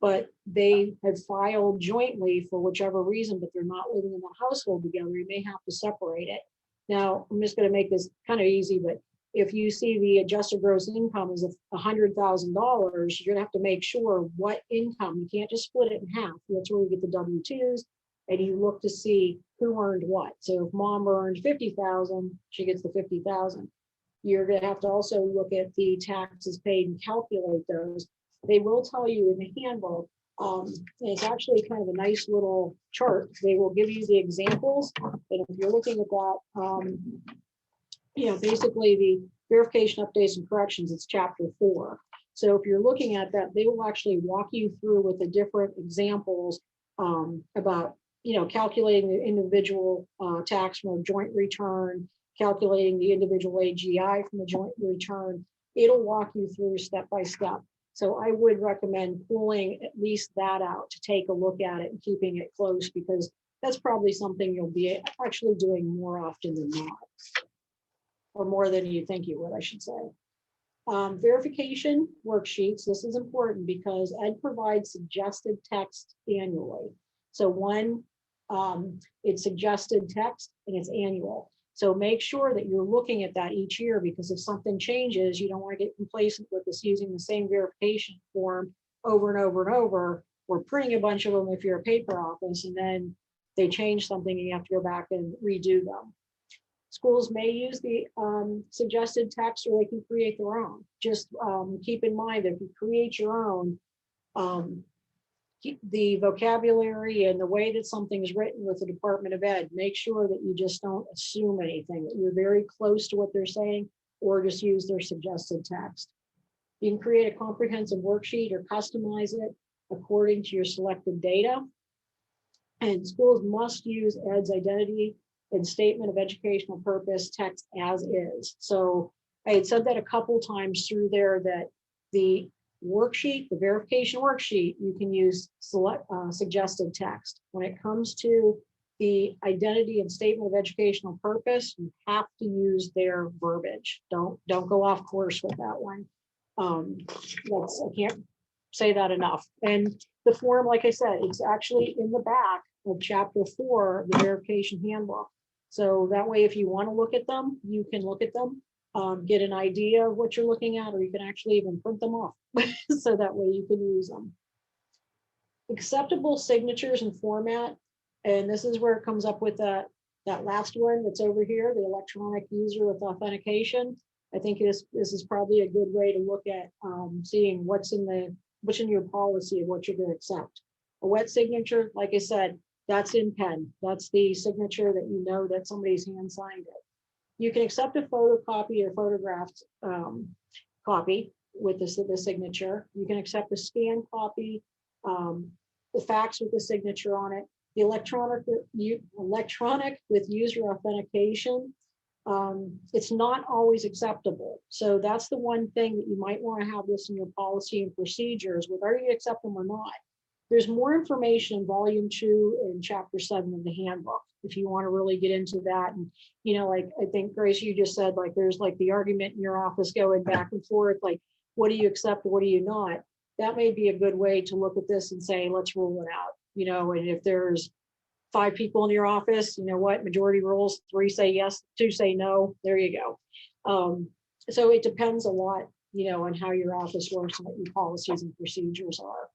but they have filed jointly for whichever reason, but they're not living in the household together, you may have to separate it. Now, I'm just going to make this kind of easy, but if you see the adjusted gross income is $100,000, you're going to have to make sure what income. You can't just split it in half. That's where you get the W-2s, and you look to see who earned what. So if mom earned 50,000, she gets the 50,000. You're going to have to also look at the taxes paid and calculate those. they will tell you in the handbook, and it's actually kind of a nice little chart. They will give you the examples, and if you're looking at that, basically the verification, updates, and corrections, it's chapter 4. So if you're looking at that, they will actually walk you through with the different examples about, calculating the individual tax from a joint return, calculating the individual AGI from a joint return. It'll walk you through step by step. So I would recommend pulling at least that out to take a look at it and keeping it close, because that's probably something you'll be actually doing more often than not, or more than you think you would, I should say. Verification worksheets. This is important because Ed provides suggested text annually. So one, it's suggested text and it's annual. So make sure that you're looking at that each year, because if something changes, you don't want to get complacent with this using the same verification form over and over and over, or printing a bunch of them if you're a paper office, and then they change something and you have to go back and redo them. Schools may use the suggested text, or they can create their own. Just keep in mind that if you create your own, the vocabulary and the way that something is written with the Department of Ed, make sure that you just don't assume anything, that you're very close to what they're saying, or just use their suggested text. You can create a comprehensive worksheet or customize it according to your selected data. And schools must use Ed's identity and statement of educational purpose text as is. So I had said that a couple times through there, that the worksheet, the verification worksheet, you can use suggested text. When it comes to the identity and statement of educational purpose, you have to use their verbiage. Don't go off course with that one. I can't say that enough. And the form, like I said, it's actually in the back of chapter 4 of the verification handbook. So that way, if you want to look at them, you can look at them, get an idea of what you're looking at, or you can actually even print them off. So that way you can use them. Acceptable signatures and format. And this is where it comes up with that last one that's over here, the electronic user with authentication. I think this is probably a good way to look at seeing what's in your policy of what you're going to accept. A wet signature, like I said, that's in pen. That's the signature that you know that somebody's hand signed it. You can accept a photocopy or photographed copy with the signature. You can accept a scanned copy, the fax with the signature on it. The electronic with user authentication, it's not always acceptable. So that's the one thing that you might want to have this in your policy and procedures, whether you accept them or not. There's more information in volume 2 and chapter 7 of the handbook, if you want to really get into that. And, like I think, Grace, you just said, like, there's like the argument in your office going back and forth, like, what do you accept, what do you not? That may be a good way to look at this and say, let's rule it out, and if there's 5 people in your office, majority rules, 3 say yes, 2 say no, there you go. So it depends a lot, on how your office works and what your policies and procedures are.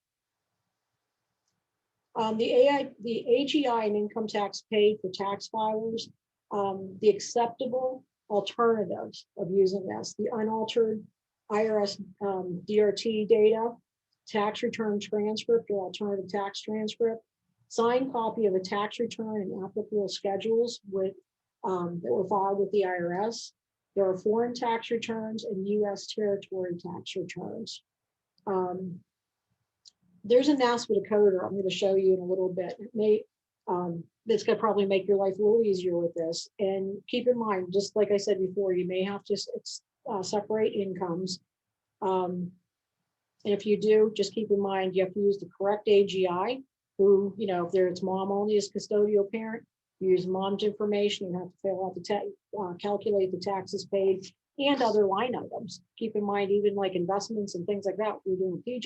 The AGI and income tax paid for tax filers, the acceptable alternatives of using this, the unaltered IRS DRT data, tax return transcript or alternative tax transcript, signed copy of a tax return and applicable schedules that were filed with the IRS. There are foreign tax returns and U.S. territory tax returns. There's a NASPA decoder I'm going to show you in a little bit. That's going to probably make your life a little easier with this. And keep in mind, just like I said before, you may have to separate incomes. And if you do, just keep in mind, you have to use the correct AGI, who, if it's mom only as custodial parent, you use mom's information, you have to fill out the calculate the taxes paid and other line items. Keep in mind, even like investments and things like that, we're doing PJ.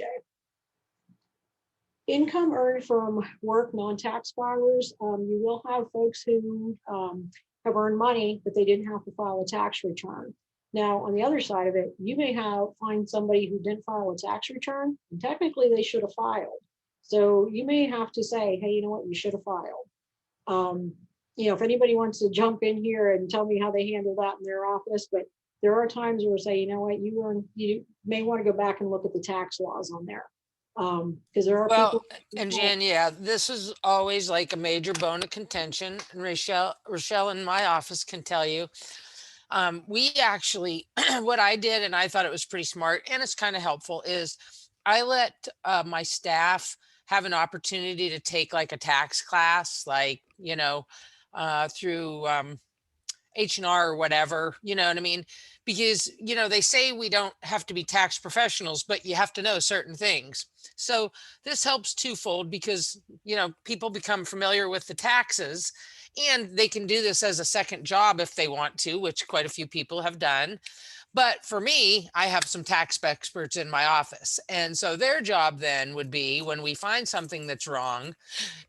Income earned from work, non-tax filers, you will have folks who have earned money, but they didn't have to file a tax return. Now, on the other side of it, you may find somebody who didn't file a tax return, and technically they should have filed. So you may have to say, hey, you know what, you should have filed. If anybody wants to jump in here and tell me how they handle that in their office, but there are times where we say, you know what, you may want to go back and look at the tax laws on there. Because there are Well, people. and Jan, yeah, this is always like a major bone of contention. And Rochelle in my office can tell you. We actually, what I did, and I thought it was pretty smart, and it's kind of helpful, is I let my staff have an opportunity to take like a tax class, like, through H&R or whatever, you know what I mean? Because, they say we don't have to be tax professionals, but you have to know certain things. So this helps twofold because, people become familiar with the taxes and they can do this as a second job if they want to, which quite a few people have done. But for me, I have some tax experts in my office. And so their job then would be when we find something that's wrong,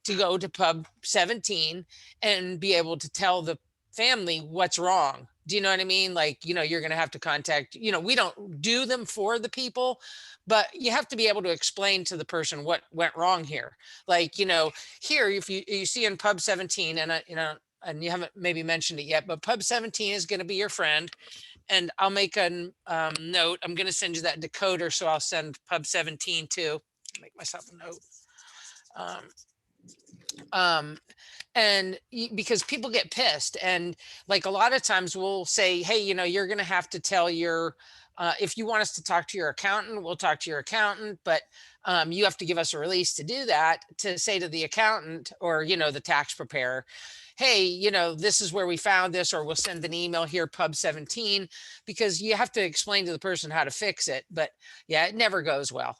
to go to Pub 17 and be able to tell the family what's wrong. Do you know what I mean? Like, you're going to have to contact, we don't do them for the people, but you have to be able to explain to the person what went wrong here. Like, here, if you see in Pub 17 and, and you haven't maybe mentioned it yet, but Pub 17 is going to be your friend. And I'll make a note. I'm going to send you that decoder. So I'll send Pub 17 too. Make myself a note. And because people get pissed, and like a lot of times we'll say, hey, you're going to have to tell your, if you want us to talk to your accountant, we'll talk to your accountant, but you have to give us a release to do that, to say to the accountant or, the tax preparer, hey, this is where we found this, or we'll send an email here, Pub 17, because you have to explain to the person how to fix it. But yeah, it never goes well.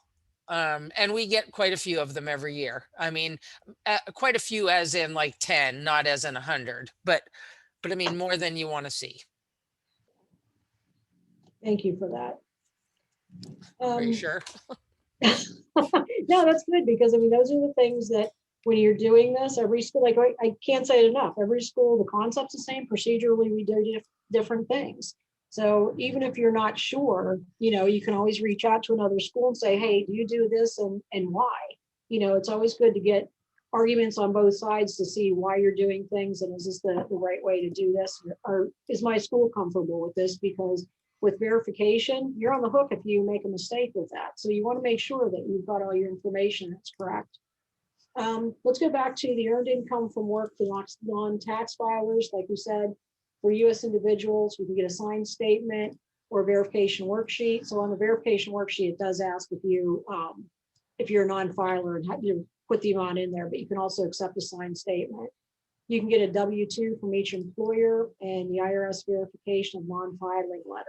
And we get quite a few of them every year. I mean, quite a few as in like 10, not as in 100, but I mean, more than you want to see. Thank you for that. Are you sure? No, that's good, because I mean, those are the things that when you're doing this, every school, like I can't say it enough, every school, the concept's the same, procedurally we do different things. So even if you're not sure, you can always reach out to another school and say, hey, do you do this and why? It's always good to get arguments on both sides to see why you're doing things, and is this the right way to do this, or is my school comfortable with this? Because with verification, you're on the hook if you make a mistake with that. So you want to make sure that you've got all your information that's correct. Let's go back to the earned income from work for non-tax filers. Like we said, for U.S. individuals, we can get a signed statement or a verification worksheet. So on the verification worksheet, it does ask if you're a non-filer and have you put the amount in there, but you can also accept a signed statement. You can get a W-2 from each employer and the IRS verification of non-filing letter.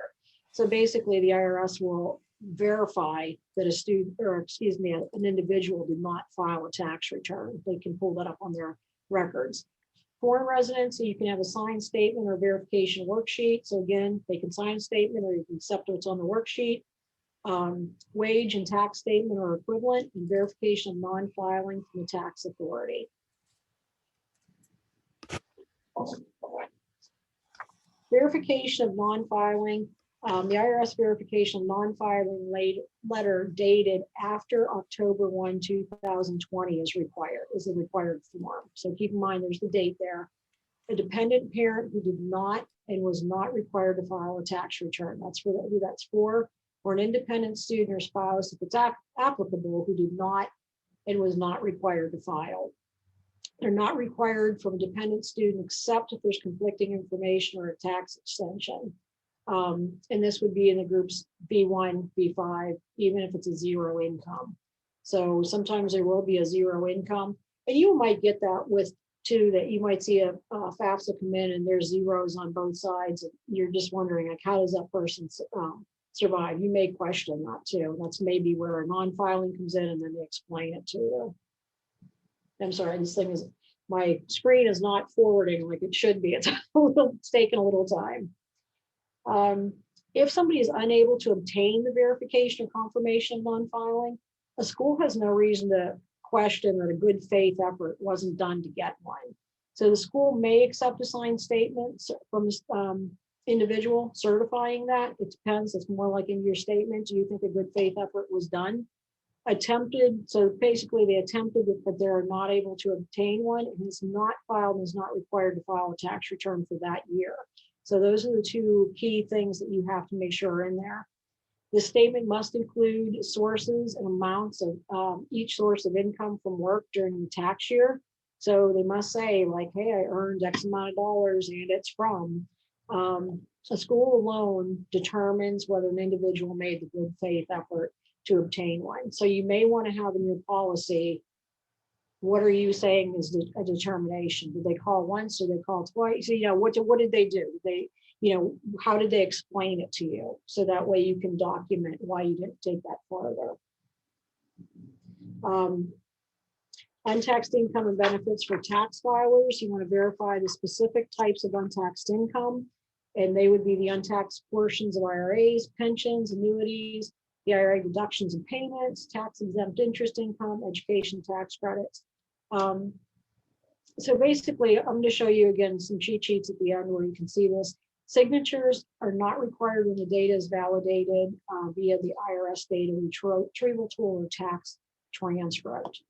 So basically, the IRS will verify that a student, or excuse me, an individual did not file a tax return. They can pull that up on their records. Foreign residents, so you can have a signed statement or verification worksheet. So again, they can sign a statement or you can accept what's on the worksheet. Wage and tax statement or equivalent, and verification of non-filing from the tax authority. Verification of non-filing. The IRS verification of non-filing letter dated after October 1, 2020 is a required form. So keep in mind, there's the date there. A dependent parent who did not and was not required to file a tax return. That's for who that's for, or an independent student or spouse, if it's applicable, who did not and was not required to file. They're not required from a dependent student except if there's conflicting information or a tax extension. And this would be in the groups B1, B5, even if it's a zero income. So sometimes there will be a zero income, and you might get that with too, that you might see a FAFSA come in and there's zeros on both sides. And you're just wondering, like, how does that person survive? You may question that too. That's maybe where a non-filing comes in, and then they explain it to you. I'm sorry, this thing is, my screen is not forwarding like it should be. It's taking a little time. If somebody is unable to obtain the verification or confirmation of non-filing, a school has no reason to question that a good faith effort wasn't done to get one. So the school may accept a signed statement from individual certifying that. It depends. It's more like in your statement. Do you think a good faith effort was done? Attempted, so basically they attempted it, but they're not able to obtain one, and is not filed and is not required to file a tax return for that year. So those are the two key things that you have to make sure are in there. The statement must include sources and amounts of each source of income from work during the tax year. So they must say like, hey, I earned X amount of dollars and it's from. A school alone determines whether an individual made the good faith effort to obtain one. So you may want to have in your policy, what are you saying is a determination? Did they call once or they call twice? So, what did they do? They, how did they explain it to you? So that way you can document why you didn't take that farther. Untaxed income and benefits for tax filers. You want to verify the specific types of untaxed income, and they would be the untaxed portions of IRAs, pensions, annuities, the IRA deductions and payments, tax exempt interest income, education tax credits. So basically, I'm going to show you again some cheat sheets at the end where you can see this. Signatures are not required when the data is validated via the IRS data retrieval tool or tax transcript.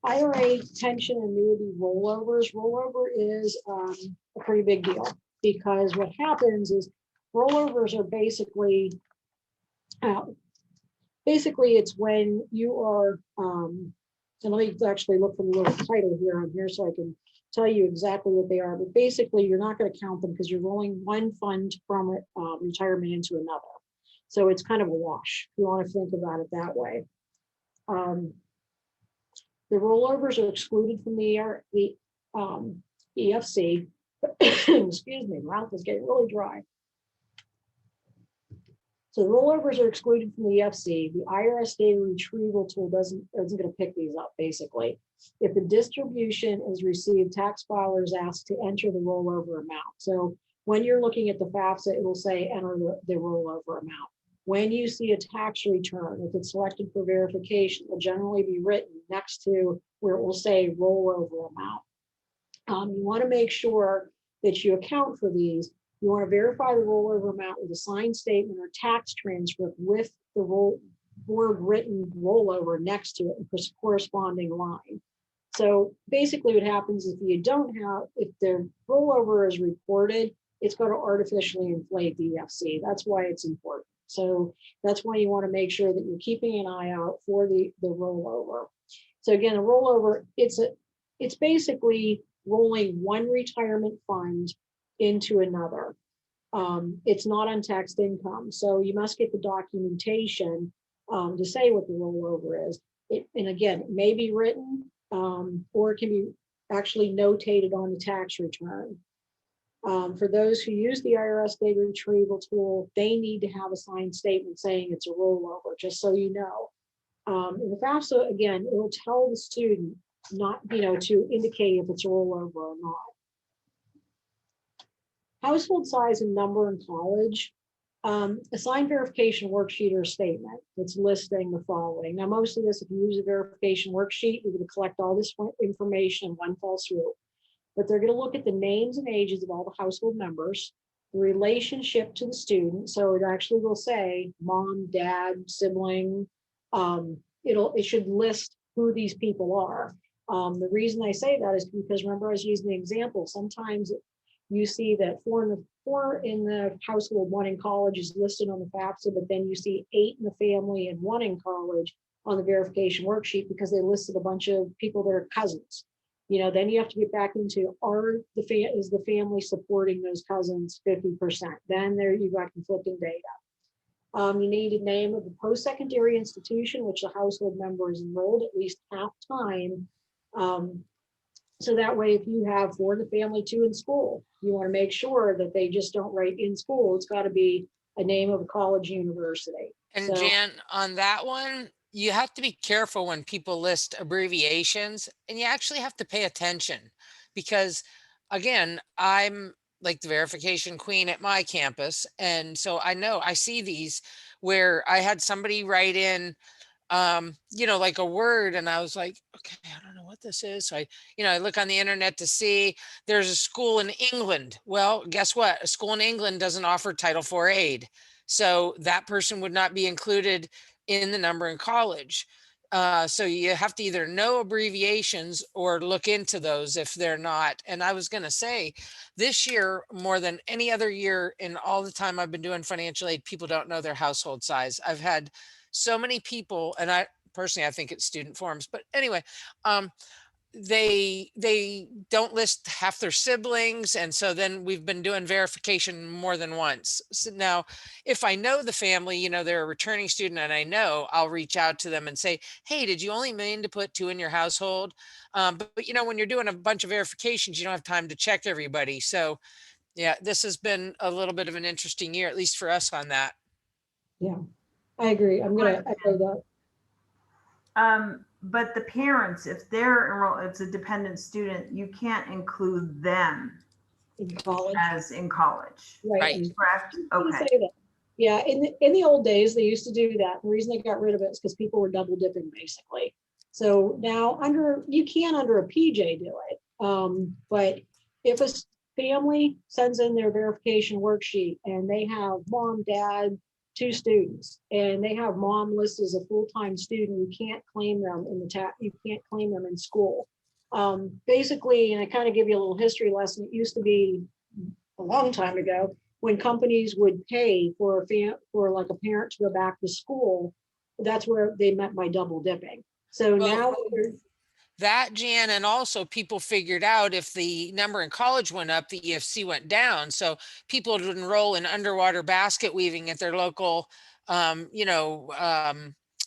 IRA pension annuity rollovers. Rollover is a pretty big deal because what happens is rollovers are basically it's when you are, and let me actually look for the little title here on here so I can tell you exactly what they are, but basically you're not going to count them because you're rolling one fund from retirement into another. So it's kind of a wash, if you want to think about it that way. The rollovers are excluded from the EFC. Excuse me, mouth is getting really dry. So the rollovers are excluded from the EFC. The IRS data retrieval tool isn't going to pick these up, basically. If the distribution is received, tax filers asked to enter the rollover amount. So when you're looking at the FAFSA, it will say enter the rollover amount. When you see a tax return, if it's selected for verification, it will generally be written next to where it will say rollover amount. You want to make sure that you account for these. You want to verify the rollover amount with a signed statement or tax transcript with the word written rollover next to it and corresponding line. So basically what happens if you don't have, if the rollover is reported, it's going to artificially inflate the EFC. That's why it's important. So that's why you want to make sure that you're keeping an eye out for the rollover. So again, a rollover, it's basically rolling one retirement fund into another. It's not untaxed income. So you must get the documentation to say what the rollover is. And again, it may be written or it can be actually notated on the tax return. For those who use the IRS data retrieval tool, they need to have a signed statement saying it's a rollover, just so you know. In the FAFSA, again, it will tell the student not, to indicate if it's a rollover or not. Household size and number in college. Assigned verification worksheet or statement that's listing the following. Now, most of this, if you use a verification worksheet, you're going to collect all this information in one fell swoop. But they're going to look at the names and ages of all the household members, the relationship to the student. So it actually will say mom, dad, sibling. It should list who these people are. The reason I say that is because remember I was using the example. Sometimes you see that four in the household, one in college is listed on the FAFSA, but then you see 8 in the family and 1 in college on the verification worksheet because they listed a bunch of people that are cousins. Then you have to get back into is the family supporting those cousins 50%? Then there you got conflicting data. You need a name of the post-secondary institution which the household member is enrolled at least half time. So that way, if you have 4 in the family, 2 in school, you want to make sure that they just don't write in school. It's got to be a name of a college, university. And So, Jan, on that one, you have to be careful when people list abbreviations, and you actually have to pay attention because, again, I'm like the verification queen at my campus. And so I see these where I had somebody write in, like a word, and I was like, okay, I don't know what this is. So I look on the internet to see there's a school in England. Well, guess what? A school in England doesn't offer Title IV aid. So that person would not be included in the number in college. So you have to either know abbreviations or look into those if they're not. And I was going to say, this year, more than any other year in all the time I've been doing financial aid, people don't know their household size. I've had so many people, and I personally, I think it's student forms, but anyway, they don't list half their siblings, and so then we've been doing verification more than once. So now if I know the family, you know, they're a returning student and I know, I'll reach out to them and say, hey, did you only mean to put 2 in your household? But you know, when you're doing a bunch of verifications, you don't have time to check everybody. So yeah, this has been a little bit of an interesting year, at least for us on that. Yeah, I agree. I'm gonna echo that. But the parents, if they're enrolled, it's a dependent student, you can't include them In college. as in college, Right. and correct? I was gonna Okay. say that. Yeah, in the old days, they used to do that. The reason they got rid of it is because people were double dipping, basically. So now you can under a PJ do it. But if a family sends in their verification worksheet and they have mom, dad, 2 students, and they have mom listed as a full-time student, you can't claim them in you can't claim them in school. Basically, and I kind of give you a little history lesson, it used to be a long time ago when companies would pay for like a parent to go back to school. That's where they meant by double dipping. So Well, now that, Jan, and also people figured out if the number in college went up, the EFC went down. So people would enroll in underwater basket weaving at their local,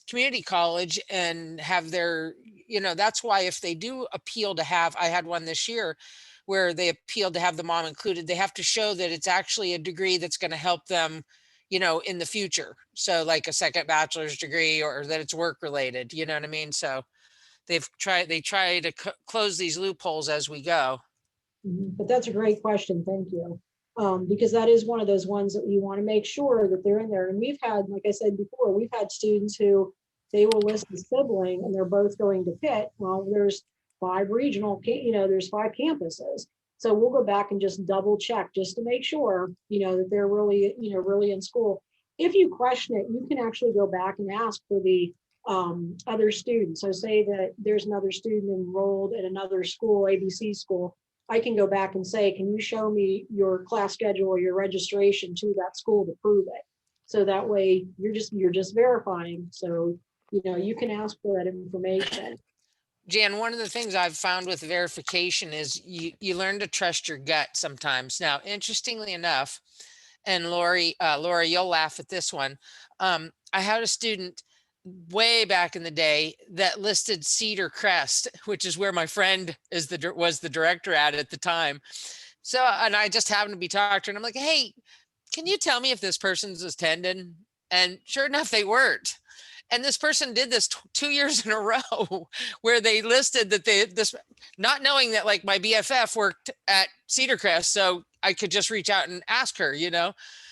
community college and have their, that's why if they do appeal to have, I had one this year where they appealed to have the mom included, they have to show that it's actually a degree that's going to help them, in the future. So like a second bachelor's degree or that it's work related, you know what I mean? So they try to close these loopholes as we go. But that's a great question. Thank you. Because that is one of those ones that you want to make sure that they're in there. And we've had, like I said before, we've had students who they will list a sibling and they're both going to Pitt. Well, there's 5 regional, there's 5 campuses. So we'll go back and just double check just to make sure, that they're really, really in school. If you question it, you can actually go back and ask for the other students. So say that there's another student enrolled at another school, ABC school, I can go back and say, can you show me your class schedule or your registration to that school to prove it? So that way you're just verifying. So, you can ask for that information. Jan, one of the things I've found with verification is you learn to trust your gut sometimes. Now, interestingly enough, and Laura, you'll laugh at this one. I had a student way back in the day that listed Cedar Crest, which is where my friend was the director at the time. So, and I just happened to be talking to her and I'm like, hey, can you tell me if this person's attending? And sure enough, they weren't. And this person did this 2 years in a row where they listed that this, not knowing that like my BFF worked at Cedar Crest. So I could just reach out and ask her,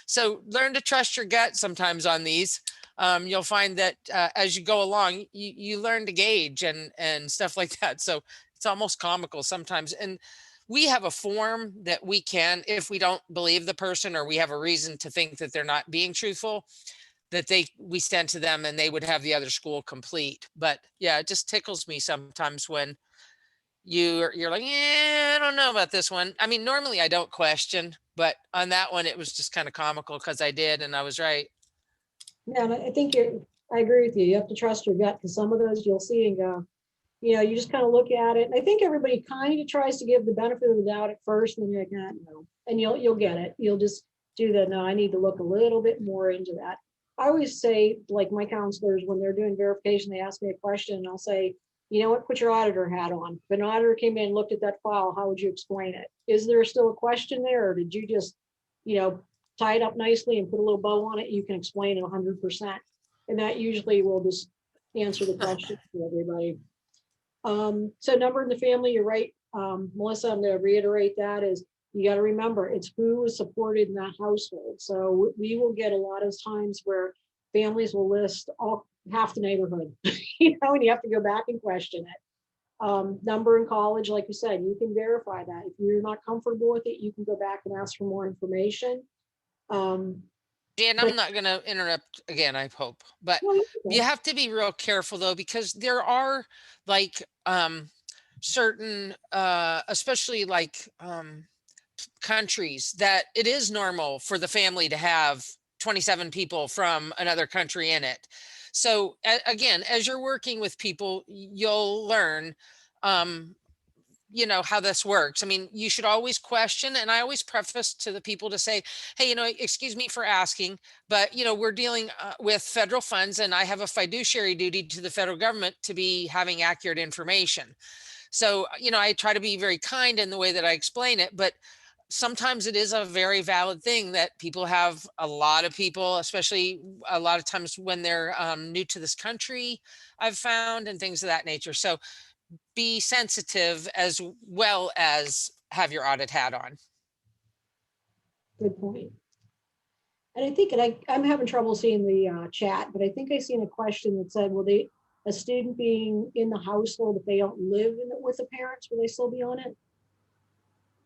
So learn to trust your gut sometimes on these. You'll find that as you go along, you learn to gauge and stuff like that. So it's almost comical sometimes. And we have a form that we can, if we don't believe the person or we have a reason to think that they're not being truthful, that we send to them and they would have the other school complete. But yeah, it just tickles me sometimes when you're like, yeah, I don't know about this one. I mean, normally I don't question, but on that one, it was just kind of comical because I did and I was right. Yeah, and I think I agree with you. You have to trust your gut because some of those you'll see and go, you just kind of look at it. And I think everybody kind of tries to give the benefit of the doubt at first, and then you're like, no, and you'll get it. You'll just do that. No, I need to look a little bit more into that. I always say, like my counselors, when they're doing verification, they ask me a question, and I'll say, you know what, put your auditor hat on. If an auditor came in and looked at that file, how would you explain it? Is there still a question there, or did you just, tie it up nicely and put a little bow on it? You can explain it 100%. And that usually will just answer the question for everybody. So number in the family, you're right. Melissa, I'm going to reiterate that is you got to remember it's who is supported in that household. So we will get a lot of times where families will list half the neighborhood, and you have to go back and question it. Number in college, like you said, you can verify that. If you're not comfortable with it, you can go back and ask for more information. Jan, But- I'm not going to interrupt again, I hope, but Well, you have to be real careful though, because there are like certain, especially like countries that it is normal for the family to have 27 people from another country in it. So again, as you're working with people, you'll learn, you know, how this works. I mean, you should always question, and I always preface to the people to say, hey, you know, excuse me for asking, but you know, we're dealing with federal funds, and I have a fiduciary duty to the federal government to be having accurate information. So, you know, I try to be very kind in the way that I explain it, but sometimes it is a very valid thing that people have a lot of people, especially a lot of times when they're new to this country, I've found, and things of that nature. So be sensitive as well as have your audit hat on. good point. And I think, and I'm having trouble seeing the chat, but I think I seen a question that said, will a student being in the household, if they don't live with the parents, will they still be on it?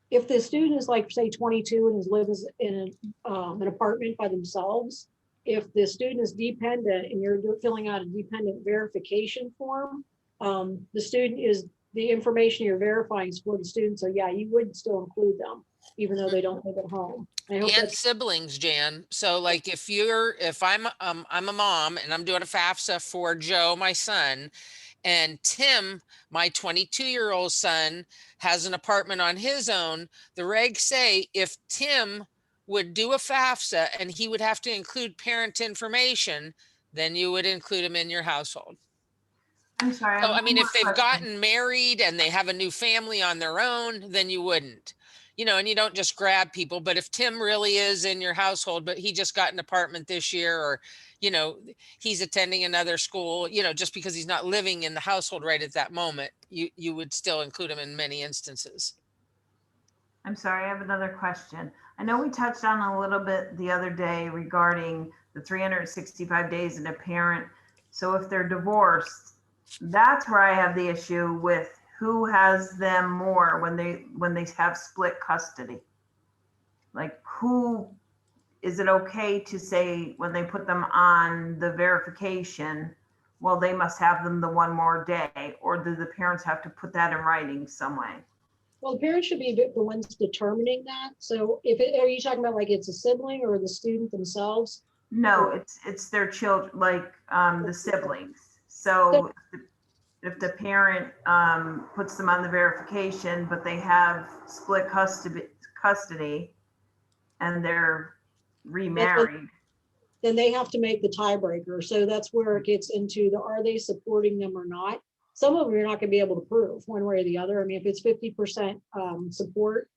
If the student is like, say, 22 and lives in an apartment by themselves, if the student is dependent and you're filling out a dependent verification form, the student is, the information you're verifying is for the student. So yeah, you would still include them, even though they don't live at home. I hope And that's siblings, Jan. So like if I'm a mom and I'm doing a FAFSA for Joe, my son, and Tim, my 22-year-old son, has an apartment on his own, the regs say if Tim would do a FAFSA and he would have to include parent information, then you would include him in your household. I'm sorry. I So, have I one mean, more if they've question. gotten married and they have a new family on their own, then you wouldn't, you know, and you don't just grab people. But if Tim really is in your household, but he just got an apartment this year, or, you know, he's attending another school, you know, just because he's not living in the household right at that moment, you would still include him in many instances. I'm sorry, I have another question. I know we touched on a little bit the other day regarding the 365 days in a parent. So if they're divorced, that's where I have the issue with who has them more when they have split custody. Like, who is it okay to say when they put them on the verification, well, they must have them the one more day, or do the parents have to put that in writing some way? Well, the parents should be the ones determining that. So are you talking about like it's a sibling or the student themselves? No, it's their children, like the siblings. So if the parent puts them on the verification, but they have split custody and they're remarried. Then they have to make the tiebreaker. So that's where it gets into are they supporting them or not? Some of them you're not going to be able to prove one way or the other. I mean, if it's 50% support,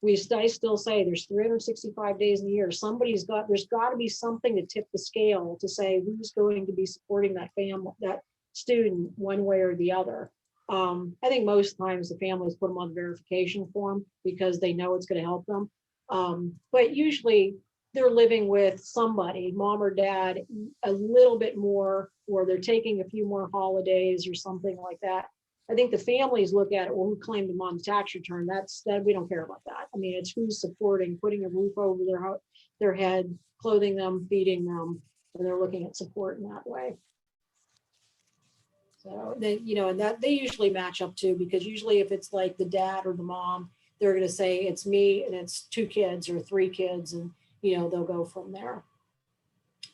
I still say there's 365 days in the year. There's got to be something to tip the scale to say who's going to be supporting that family, that student, one way or the other. I think most times the families put them on the verification form because they know it's going to help them. But usually they're living with somebody, mom or dad, a little bit more, or they're taking a few more holidays or something like that. I think the families look at it, well, who claimed them on the tax return? That we don't care about that. I mean, it's who's supporting, putting a roof over their head, clothing them, feeding them, and they're looking at support in that way. So they, you know, and that they usually match up too, because usually if it's like the dad or the mom, they're going to say it's me and it's 2 kids or 3 kids, and you know, they'll go from there.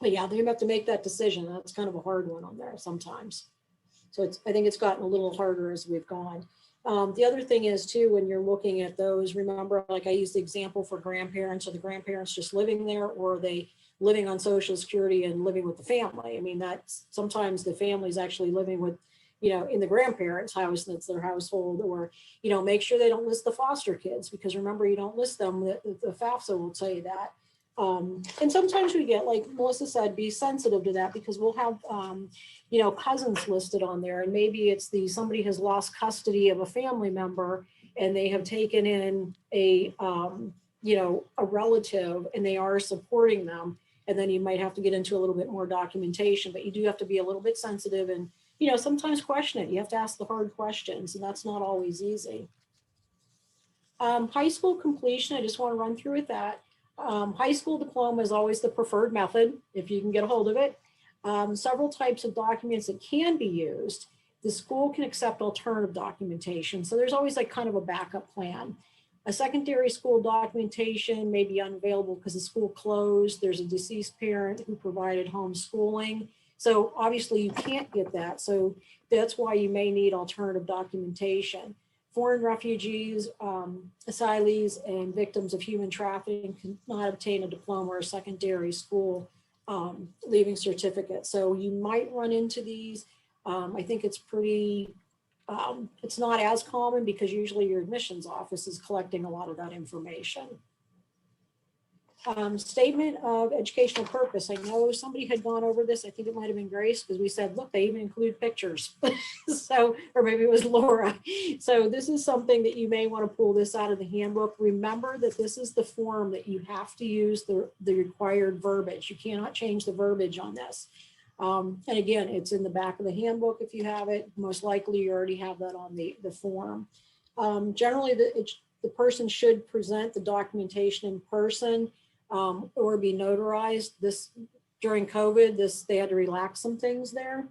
But yeah, they have to make that decision. That's kind of a hard one on there sometimes. So I think it's gotten a little harder as we've gone. The other thing is too, when you're looking at those, remember, like I used the example for grandparents, or the grandparents just living there, or are they living on Social Security and living with the family? I mean, that's sometimes the family's actually living with, you know, in the grandparents' house, that's their household, or, you know, make sure they don't list the foster kids, because remember, you don't list them, the FAFSA will tell you that. And sometimes we get, like Melissa said, be sensitive to that, because we'll have, you know, cousins listed on there, and maybe it's somebody has lost custody of a family member and they have taken in a, you know, a relative, and they are supporting them. And then you might have to get into a little bit more documentation, but you do have to be a little bit sensitive and, you know, sometimes question it. You have to ask the hard questions, and that's not always easy. High school completion, I just want to run through with that. High school diploma is always the preferred method if you can get a hold of it. Several types of documents that can be used. The school can accept alternative documentation. So there's always like kind of a backup plan. A secondary school documentation may be unavailable because the school closed. There's a deceased parent who provided homeschooling. So obviously you can't get that. So that's why you may need alternative documentation. Foreign refugees, asylees, and victims of human trafficking cannot obtain a diploma or secondary school leaving certificate. So you might run into these. I think it's pretty, it's not as common because usually your admissions office is collecting a lot of that information. Statement of educational purpose. I know somebody had gone over this. I think it might've been Grace, because we said, look, they even include pictures. So, or maybe it was Laura. So this is something that you may want to pull this out of the handbook. Remember that this is the form that you have to use the required verbiage. You cannot change the verbiage on this. And again, it's in the back of the handbook if you have it. Most likely you already have that on the form. Generally, the person should present the documentation in person or be notarized. This during COVID, they had to relax some things there.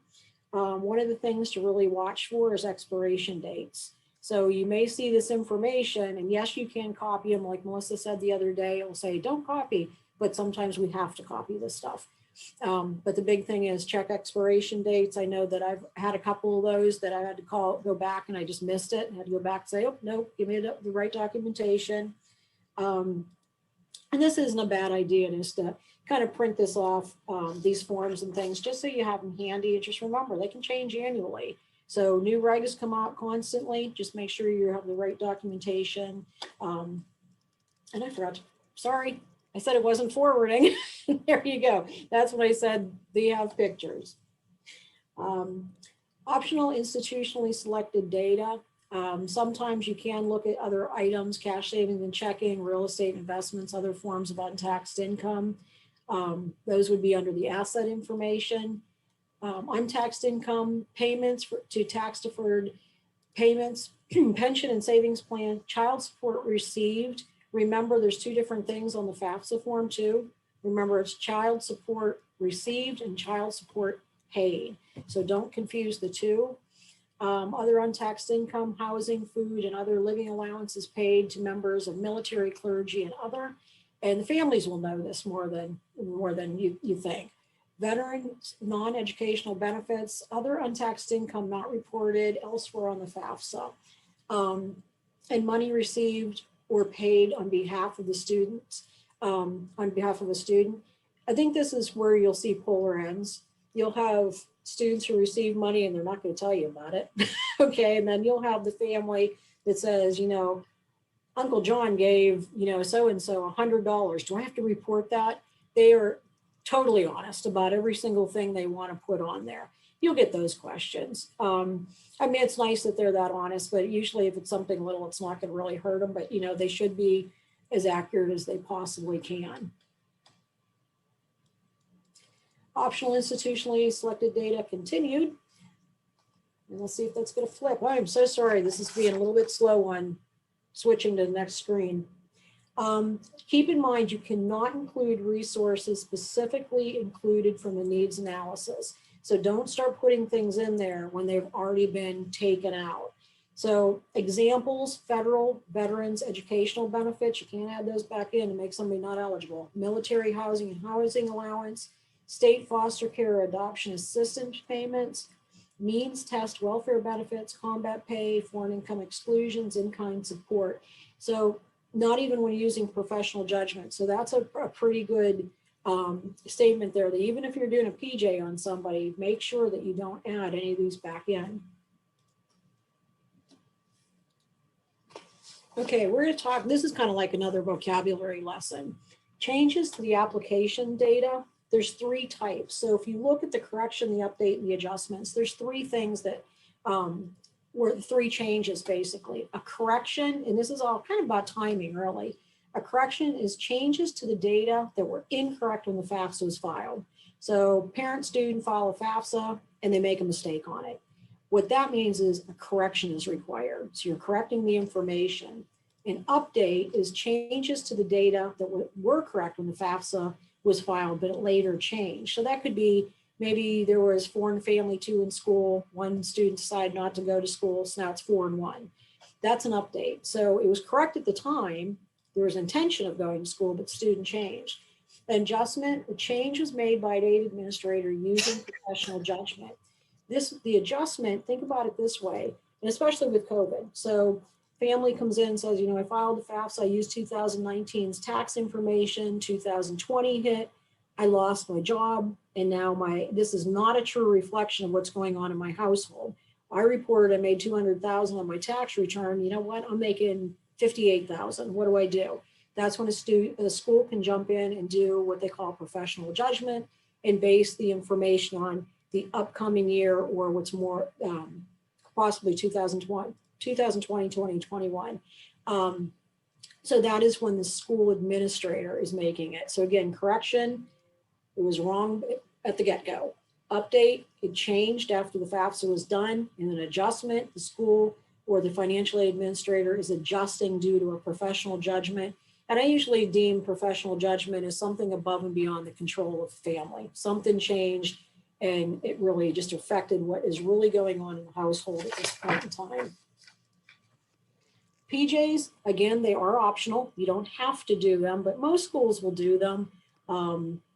One of the things to really watch for is expiration dates. So you may see this information, and yes, you can copy them. Like Melissa said the other day, it will say don't copy, but sometimes we have to copy this stuff. But the big thing is check expiration dates. I know that I've had a couple of those that I had to go back and I just missed it and had to go back and say, oh, no, give me the right documentation. And this isn't a bad idea, just to kind of print this off, these forms and things, just so you have them handy. And just remember, they can change annually. So new regs come out constantly. Just make sure you have the right documentation. And I forgot, sorry, I said it wasn't forwarding. There you go. That's what I said. They have pictures. Optional institutionally selected data. Sometimes you can look at other items, cash savings and checking, real estate investments, other forms of untaxed income. Those would be under the asset information. Untaxed income payments to tax deferred payments, pension and savings plan, child support received. Remember, there's two different things on the FAFSA form too. Remember, it's child support received and child support paid. So don't confuse the two. Other untaxed income, housing, food, and other living allowances paid to members of military, clergy, and other. And the families will know this more than you think. Veterans, non-educational benefits, other untaxed income not reported elsewhere on the FAFSA, and money received or paid on behalf of the students, on behalf of a student. I think this is where you'll see polar ends. You'll have students who receive money and they're not going to tell you about it. Okay, and then you'll have the family that says, you know, Uncle John gave, you know, so-and-so $100. Do I have to report that? They are totally honest about every single thing they want to put on there. You'll get those questions. I mean, it's nice that they're that honest, but usually if it's something little, it's not going to really hurt them, but you know, they should be as accurate as they possibly can. Optional institutionally selected data continued. And let's see if that's going to flip. Oh, I'm so sorry. This is being a little bit slow on switching to the next screen. Keep in mind, you cannot include resources specifically included from the needs analysis. So don't start putting things in there when they've already been taken out. So examples, federal, veterans, educational benefits, you can't add those back in to make somebody not eligible. Military housing and housing allowance, state foster care adoption assistance payments, means test welfare benefits, combat pay, foreign income exclusions, in-kind support. So not even when using professional judgment. So that's a pretty good statement there, that even if you're doing a PJ on somebody, make sure that you don't add any of these back in. Okay, we're going to talk, this is kind of like another vocabulary lesson. Changes to the application data. There's three types. So if you look at the correction, the update, and the adjustments, there's three things that were three changes basically. A correction, and this is all kind of about timing really. A correction is changes to the data that were incorrect when the FAFSA was filed. So parent, student file a FAFSA and they make a mistake on it. What that means is a correction is required. So you're correcting the information. An update is changes to the data that were correct when the FAFSA was filed, but it later changed. So that could be maybe there was 4 in family, 2 in school, 1 student decided not to go to school, so now it's 4 and 1. That's an update. So it was correct at the time. There was intention of going to school, but student changed. An adjustment, a change was made by an aid administrator using professional judgment. The adjustment, think about it this way, and especially with COVID. So family comes in and says, I filed the FAFSA, I used 2019's tax information, 2020 hit, I lost my job, and now this is not a true reflection of what's going on in my household. I reported I made $200,000 on my tax return. You know what? I'm making $58,000. What do I do? That's when a school can jump in and do what they call professional judgment and base the information on the upcoming year or what's more possibly 2020, 2021. So that is when the school administrator is making it. So again, correction, it was wrong at the get-go. Update, it changed after the FAFSA was done, and an adjustment, the school or the financial aid administrator is adjusting due to a professional judgment. And I usually deem professional judgment as something above and beyond the control of the family. Something changed and it really just affected what is really going on in the household at this point in time. PJs, again, they are optional. You don't have to do them, but most schools will do them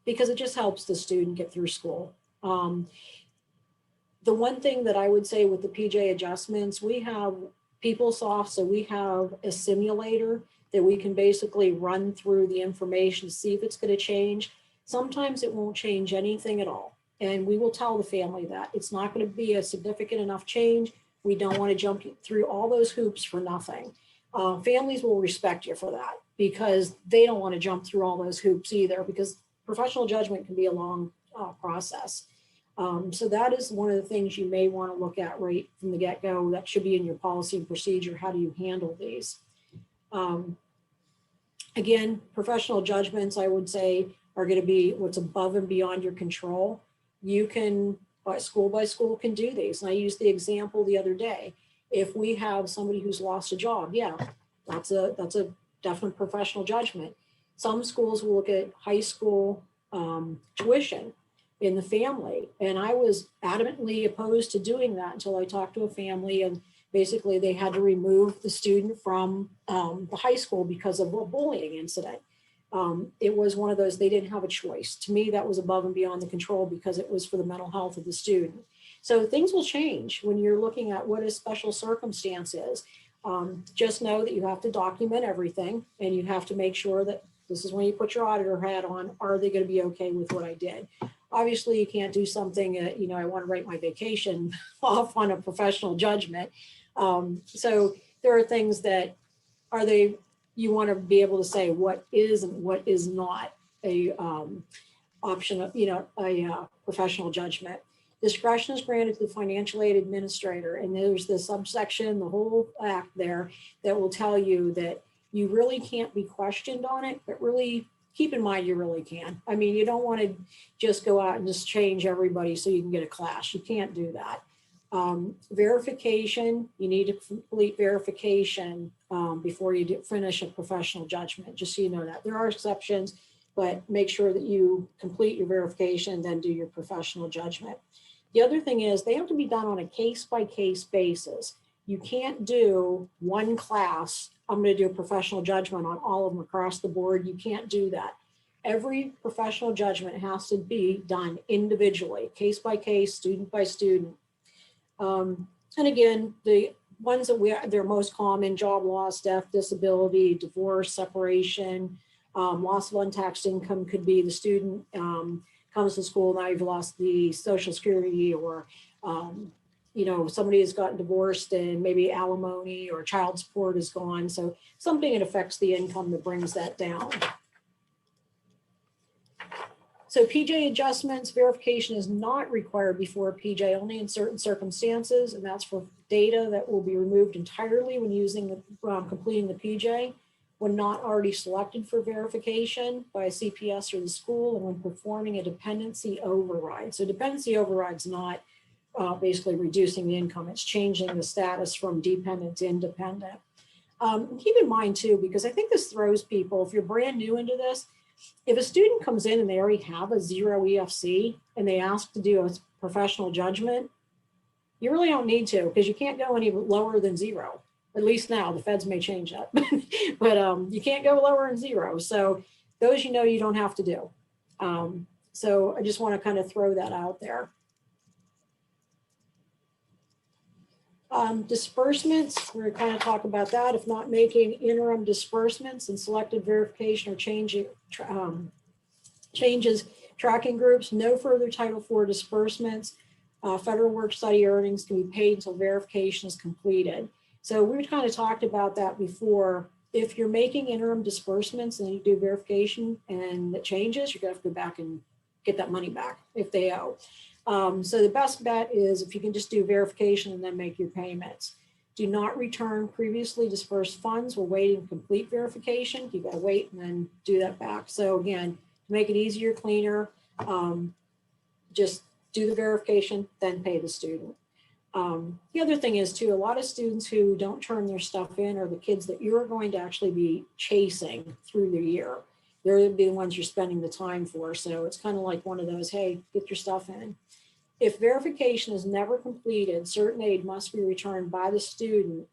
because it just helps the student get through school. The one thing that I would say with the PJ adjustments, we have PeopleSoft, so we have a simulator that we can basically run through the information to see if it's going to change. Sometimes it won't change anything at all. And we will tell the family that it's not going to be a significant enough change. We don't want to jump through all those hoops for nothing. Families will respect you for that because they don't want to jump through all those hoops either, because professional judgment can be a long process. So that is one of the things you may want to look at right from the get-go. That should be in your policy and procedure. How do you handle these? Again, professional judgments, I would say, are going to be what's above and beyond your control. You can, by school can do these. And I used the example the other day. If we have somebody who's lost a job, yeah, that's a definite professional judgment. Some schools will look at high school tuition in the family. And I was adamantly opposed to doing that until I talked to a family, and basically they had to remove the student from the high school because of a bullying incident. It was one of those, they didn't have a choice. To me, that was above and beyond the control because it was for the mental health of the student. So things will change when you're looking at what a special circumstance is. Just know that you have to document everything, and you have to make sure that this is when you put your auditor hat on, are they going to be okay with what I did? Obviously, you can't do something, I want to write my vacation off on a professional judgment. So there are things that you want to be able to say what is and what is not a option of, a professional judgment. Discretion is granted to the financial aid administrator, and there's the subsection, the whole act there that will tell you that you really can't be questioned on it, but really keep in mind you really can. I mean, you don't want to just go out and just change everybody so you can get a class. You can't do that. Verification, you need to complete verification before you finish a professional judgment, just so you know that. There are exceptions, but make sure that you complete your verification, then do your professional judgment. The other thing is they have to be done on a case-by-case basis. You can't do one class, I'm going to do a professional judgment on all of them across the board. You can't do that. Every professional judgment has to be done individually, case by case, student by student. And again, the ones that they're most common: job loss, death, disability, divorce, separation, loss of untaxed income could be the student comes to school, now you've lost the Social Security, or somebody has gotten divorced and maybe alimony or child support is gone. So something that affects the income that brings that down. So PJ adjustments, verification is not required before PJ, only in certain circumstances, and that's for data that will be removed entirely when using completing the PJ, when not already selected for verification by a CPS or the school, and when performing a dependency override. So dependency override is not basically reducing the income, it's changing the status from dependent to independent. Keep in mind too, because I think this throws people, if you're brand new into this, if a student comes in and they already have a 0 EFC and they ask to do a professional judgment, you really don't need to, because you can't go any lower than 0. At least now, the feds may change that, but you can't go lower than 0. So those, you don't have to do. So I just want to kind of throw that out there. Disbursements, we're going to kind of talk about that. If not making interim disbursements and selected verification or changes tracking groups, no further Title IV disbursements. Federal work study earnings can be paid until verification is completed. So we've kind of talked about that before. If you're making interim disbursements and you do verification and it changes, you're going to have to go back and get that money back if they owe. So the best bet is if you can just do verification and then make your payments. Do not return previously dispersed funds. We're waiting to complete verification. You got to wait and then do that back. So again, to make it easier, cleaner, just do the verification, then pay the student. The other thing is too, a lot of students who don't turn their stuff in are the kids that you're going to actually be chasing through the year. They're going to be the ones you're spending the time for. So it's kind of like one of those, hey, get your stuff in. If verification is never completed, certain aid must be returned by the student.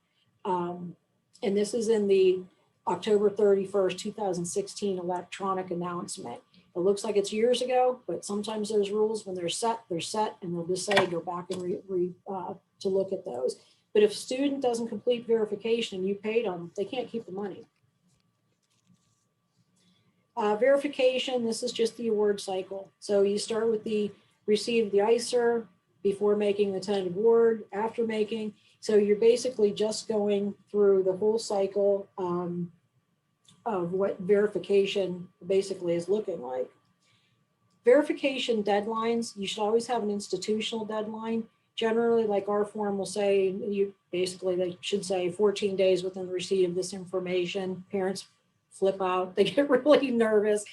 And this is in the October 31st, 2016 electronic announcement. It looks like it's years ago, but sometimes those rules, when they're set, and they'll just say, go back and to look at those. But if a student doesn't complete verification and you paid them, they can't keep the money. Verification, this is just the award cycle. So you start with the receipt of the ICER before making the tentative award, after making. So you're basically just going through the whole cycle of what verification basically is looking like. Verification deadlines, you should always have an institutional deadline. Generally, like our form will say, they should say 14 days within the receipt of this information. Parents flip out, they get really nervous.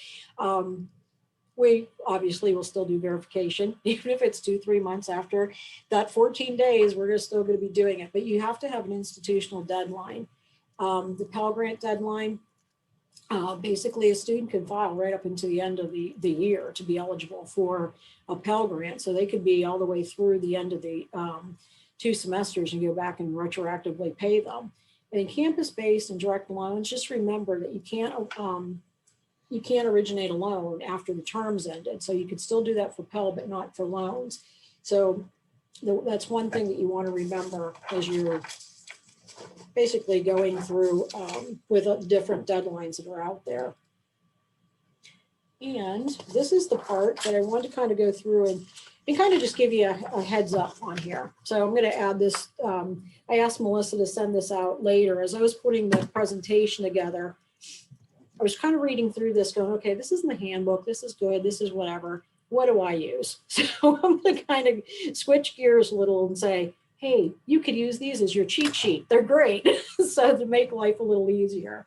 We obviously will still do verification, even if it's 2-3 months after that 14 days, we're still going to be doing it, but you have to have an institutional deadline. The Pell Grant deadline, basically a student can file right up into the end of the year to be eligible for a Pell Grant. So they could be all the way through the end of the 2 semesters and go back and retroactively pay them. And in campus-based and direct loans, just remember that you can't originate a loan after the term's ended. So you could still do that for Pell, but not for loans. So that's one thing that you want to remember as you're basically going through with different deadlines that are out there. And this is the part that I want to kind of go through and kind of just give you a heads up on here. So I'm going to add this. I asked Melissa to send this out later. As I was putting the presentation together, I was kind of reading through this going, okay, this is in the handbook. This is good. This is whatever. What do I use? So I'm going to kind of switch gears a little and say, hey, you could use these as your cheat sheet. They're great. So to make life a little easier.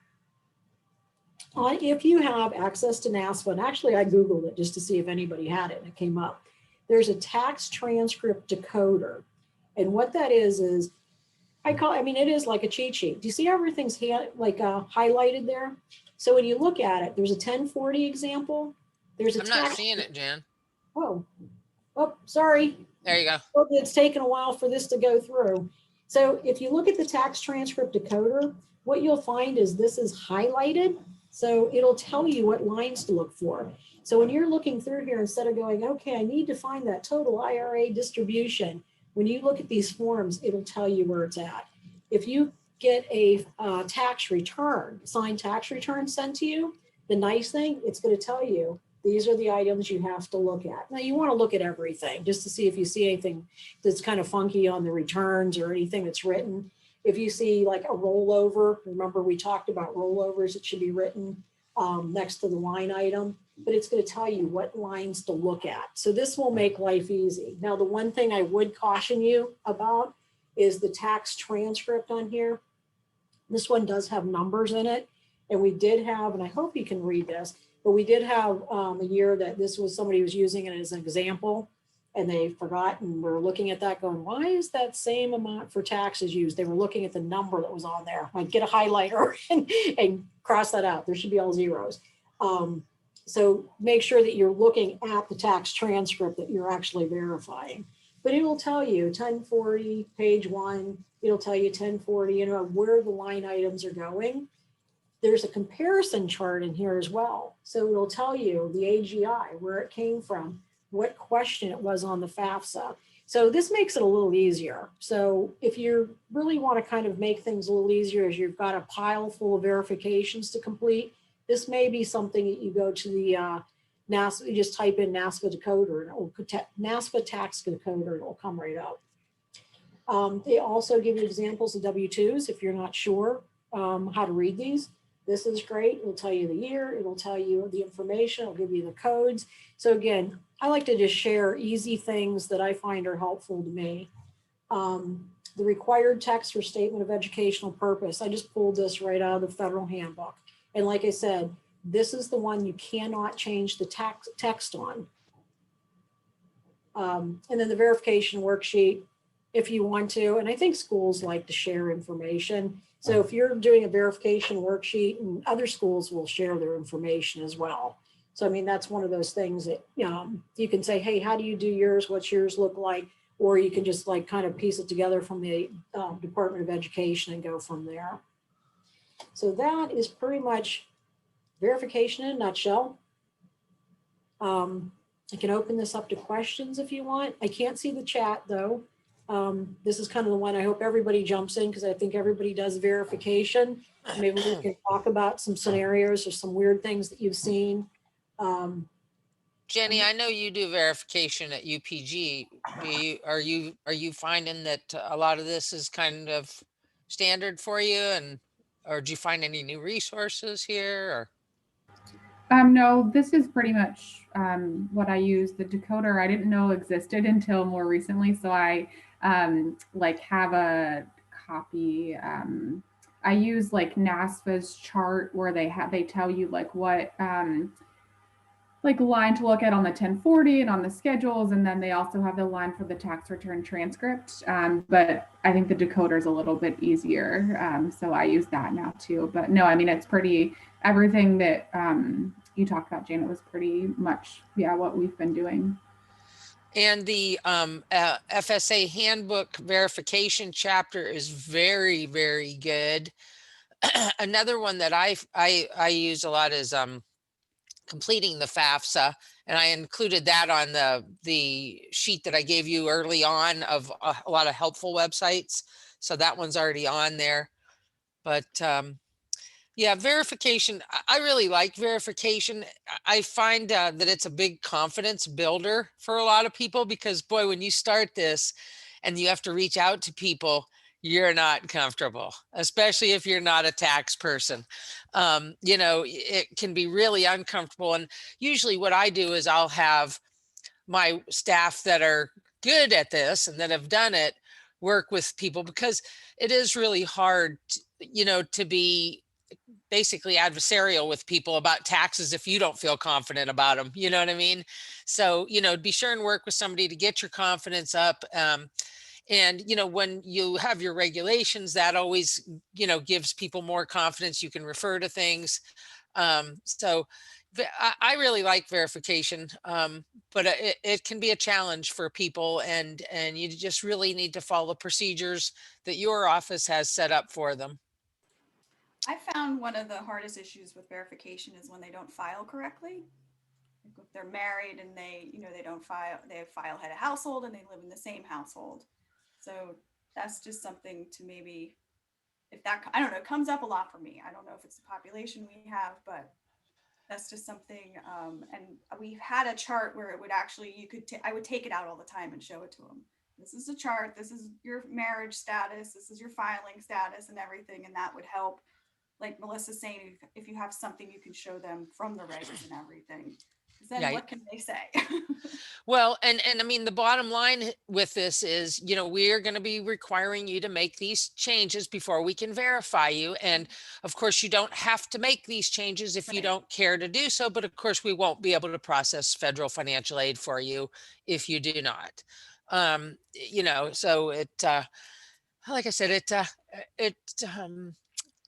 If you have access to NASFA, and actually I Googled it just to see if anybody had it and it came up. There's a tax transcript decoder. And what that is it is like a cheat sheet. Do you see how everything's highlighted there? So when you look at it, there's a 1040 example. There's a I'm not seeing it, Jan. Oh, sorry. There you go. Well, it's taken a while for this to go through. So if you look at the tax transcript decoder, what you'll find is this is highlighted. So it'll tell you what lines to look for. So when you're looking through here, instead of going, okay, I need to find that total IRA distribution, when you look at these forms, it'll tell you where it's at. If you get a tax return, signed tax return sent to you, the nice thing, it's going to tell you, these are the items you have to look at. Now you want to look at everything just to see if you see anything that's kind of funky on the returns or anything that's written. If you see like a rollover, remember we talked about rollovers, it should be written next to the line item, but it's going to tell you what lines to look at. So this will make life easy. Now, the one thing I would caution you about is the tax transcript on here. This one does have numbers in it. And we did have, and I hope you can read this, but we did have a year that somebody was using it as an example. and they forgot and were looking at that going, why is that same amount for taxes used? They were looking at the number that was on there. Like, get a highlighter and cross that out. There should be all zeros. So make sure that you're looking at the tax transcript that you're actually verifying. But it will tell you 1040, page 1, it'll tell you 1040, you know, where the line items are going. There's a comparison chart in here as well. So it'll tell you the AGI, where it came from, what question it was on the FAFSA. So this makes it a little easier. So if you really want to kind of make things a little easier, as you've got a pile full of verifications to complete, this may be something that you go to the NASPA, you just type in NASPA decoder, and it will NASPA tax decoder, and it will come right up. They also give you examples of W-2s if you're not sure how to read these. This is great. It'll tell you the year. It'll tell you the information. It'll give you the codes. So again, I like to just share easy things that I find are helpful to me. The required text for statement of educational purpose. I just pulled this right out of the federal handbook. And like I said, this is the one you cannot change the text on. And then the verification worksheet, if you want to, and I think schools like to share information. So if you're doing a verification worksheet, and other schools will share their information as well. So, I mean, that's one of those things that you can say, hey, how do you do yours? What's yours look like? Or you can just like kind of piece it together from the Department of Education and go from there. So that is pretty much verification in a nutshell. I can open this up to questions if you want. I can't see the chat though. This is kind of the one I hope everybody jumps in, because I think everybody does verification. Maybe we can talk about some scenarios or some weird things that you've seen. Jenny, I know you do verification at UPG. Are you finding that a lot of this is kind of standard for you, or do you find any new resources here? Or? No, this is pretty much what I use. The decoder I didn't know existed until more recently, so I like have a copy. I use like NASFA's chart where they tell you like what like line to look at on the 1040 and on the schedules, and then they also have the line for the tax return transcript. But I think the decoder is a little bit easier, so I use that now too. But no, I mean, it's pretty, everything that you talked about, Janet, was pretty much what we've been doing. And the FSA handbook verification chapter is very, very good. Another one that I use a lot is completing the FAFSA, and I included that on the sheet that I gave you early on of a lot of helpful websites. So that one's already on there. But yeah, verification, I really like verification. I find that it's a big confidence builder for a lot of people, because boy, when you start this and you have to reach out to people, you're not comfortable, especially if you're not a tax person. You know, it can be really uncomfortable. And usually what I do is I'll have my staff that are good at this and that have done it work with people, because it is really hard, you know, to be basically adversarial with people about taxes if you don't feel confident about them. You know what I mean? So, you know, be sure and work with somebody to get your confidence up. And, you know, when you have your regulations, that always, you know, gives people more confidence. You can refer to things. So I really like verification, but it can be a challenge for people, and you just really need to follow procedures that your office has set up for them. I found one of the hardest issues with verification is when they don't file correctly. If they're married and they don't file, they file head of household and they live in the same household. So that's just something to maybe, if that, I don't know, it comes up a lot for me. I don't know if it's the population we have, but that's just something. And we've had a chart where it would actually, I would take it out all the time and show it to them. This is a chart. This is your marriage status. This is your filing status and everything. And that would help. Like Melissa's saying, if you have something, you can show them from the regs and everything. then Yeah. what can they say? Well, and I mean, the bottom line with this is, we are going to be requiring you to make these changes before we can verify you. And of course, you don't have to make these changes if you Right. don't care to do so. But of course, we won't be able to process federal financial aid for you if you do not. So like I said, it,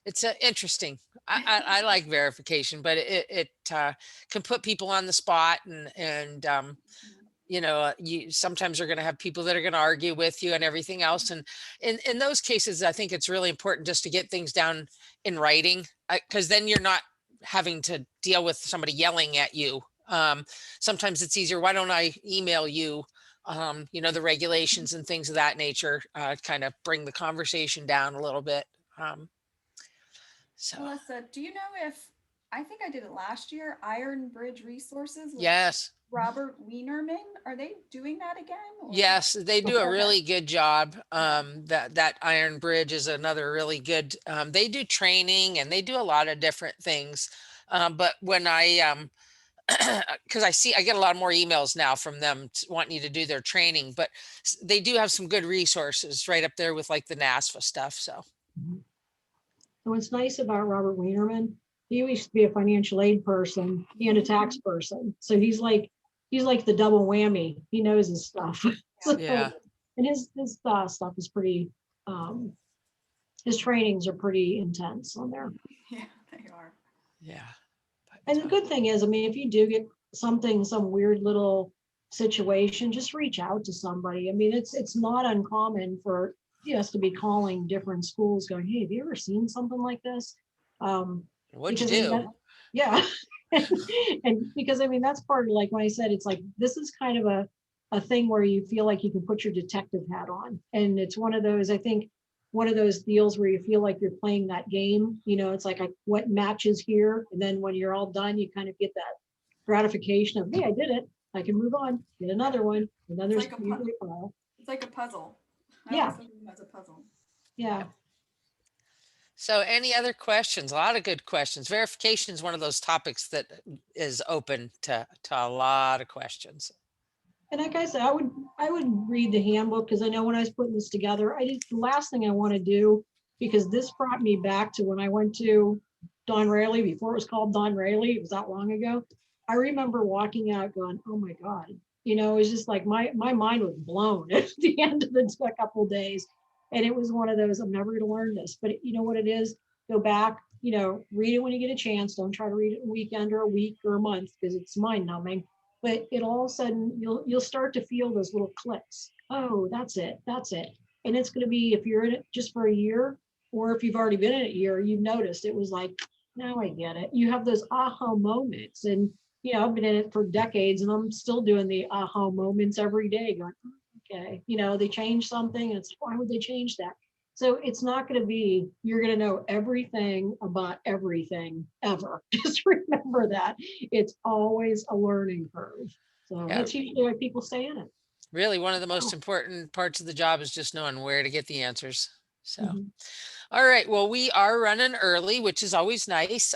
it's interesting. I like verification, but it can put people on the spot, and you sometimes are going to have people that are going to argue with you and everything else. And in those cases, I think it's really important just to get things down in writing, because then you're not having to deal with somebody yelling at you. Sometimes it's easier. Why don't I email you? The regulations and things of that nature, kind of bring the conversation down a little bit. So Melissa, do you know if, I think I did it last year, Iron Bridge Resources with yes. Robert Wienerman, are they doing that again? or- Yes, they do a Okay. really good job. That Iron Bridge is another really good. They do training and they do a lot of different things. But when I because I get a lot more emails now from them wanting you to do their training, but they do have some good resources right up there with like the NASFA stuff. So And what's nice about Robert Wienerman, he used to be a financial aid person and a tax person. So he's like the double whammy. He knows his stuff. So- yeah, And his stuff is pretty, his trainings are pretty intense on there. Yeah, they are. yeah. And the good thing is, I mean, if you do get some weird little situation, just reach out to somebody. I mean, it's not uncommon for us to be calling different schools going, hey, have you ever seen something like this? What'd you Because, I mean, do? yeah. And because, I mean, that's part of, like, when I said, it's like, this is kind of a thing where you feel like you can put your detective hat on. And it's one of those, I think, one of those deals where you feel like you're playing that game, it's like what matches here. And then when you're all done, you kind of get that gratification of, hey, I did it. I can move on, get another one. And then there's like a usually a file. It's like a puzzle. I Yeah. always think of them as a puzzle. Yeah. So any other questions? A lot of good questions. Verification is one of those topics that is open to a lot of questions. And like I said, I would read the handbook, because I know when I was putting this together, the last thing I want to do, because this brought me back to when I went to Don Raley, before it was called Don Raley, it was that long ago. I remember walking out going, oh my God, it was just like my mind was blown at the end of the couple of days. And it was one of those, I'm never going to learn this, but you know what it is? Go back, read it when you get a chance. Don't try to read it a weekend or a week or a month, because it's mind numbing. But it all of a sudden, you'll start to feel those little clicks. Oh, that's it. That's it. And it's going to be, if you're in it just for a year, or if you've already been in it a year, you've noticed it was like, now I get it. You have those aha moments. And, I've been in it for decades, and I'm still doing the aha moments every day going, okay, they changed something. It's why would they change that? So it's not going to be, you're going to know everything about everything ever. Just remember that. It's always a learning curve. So Yeah. that's usually why people stay in it. Really, one of the most important parts of the job is just knowing where to get the answers. So, Mhm. all right. Well, we are running early, which is always nice.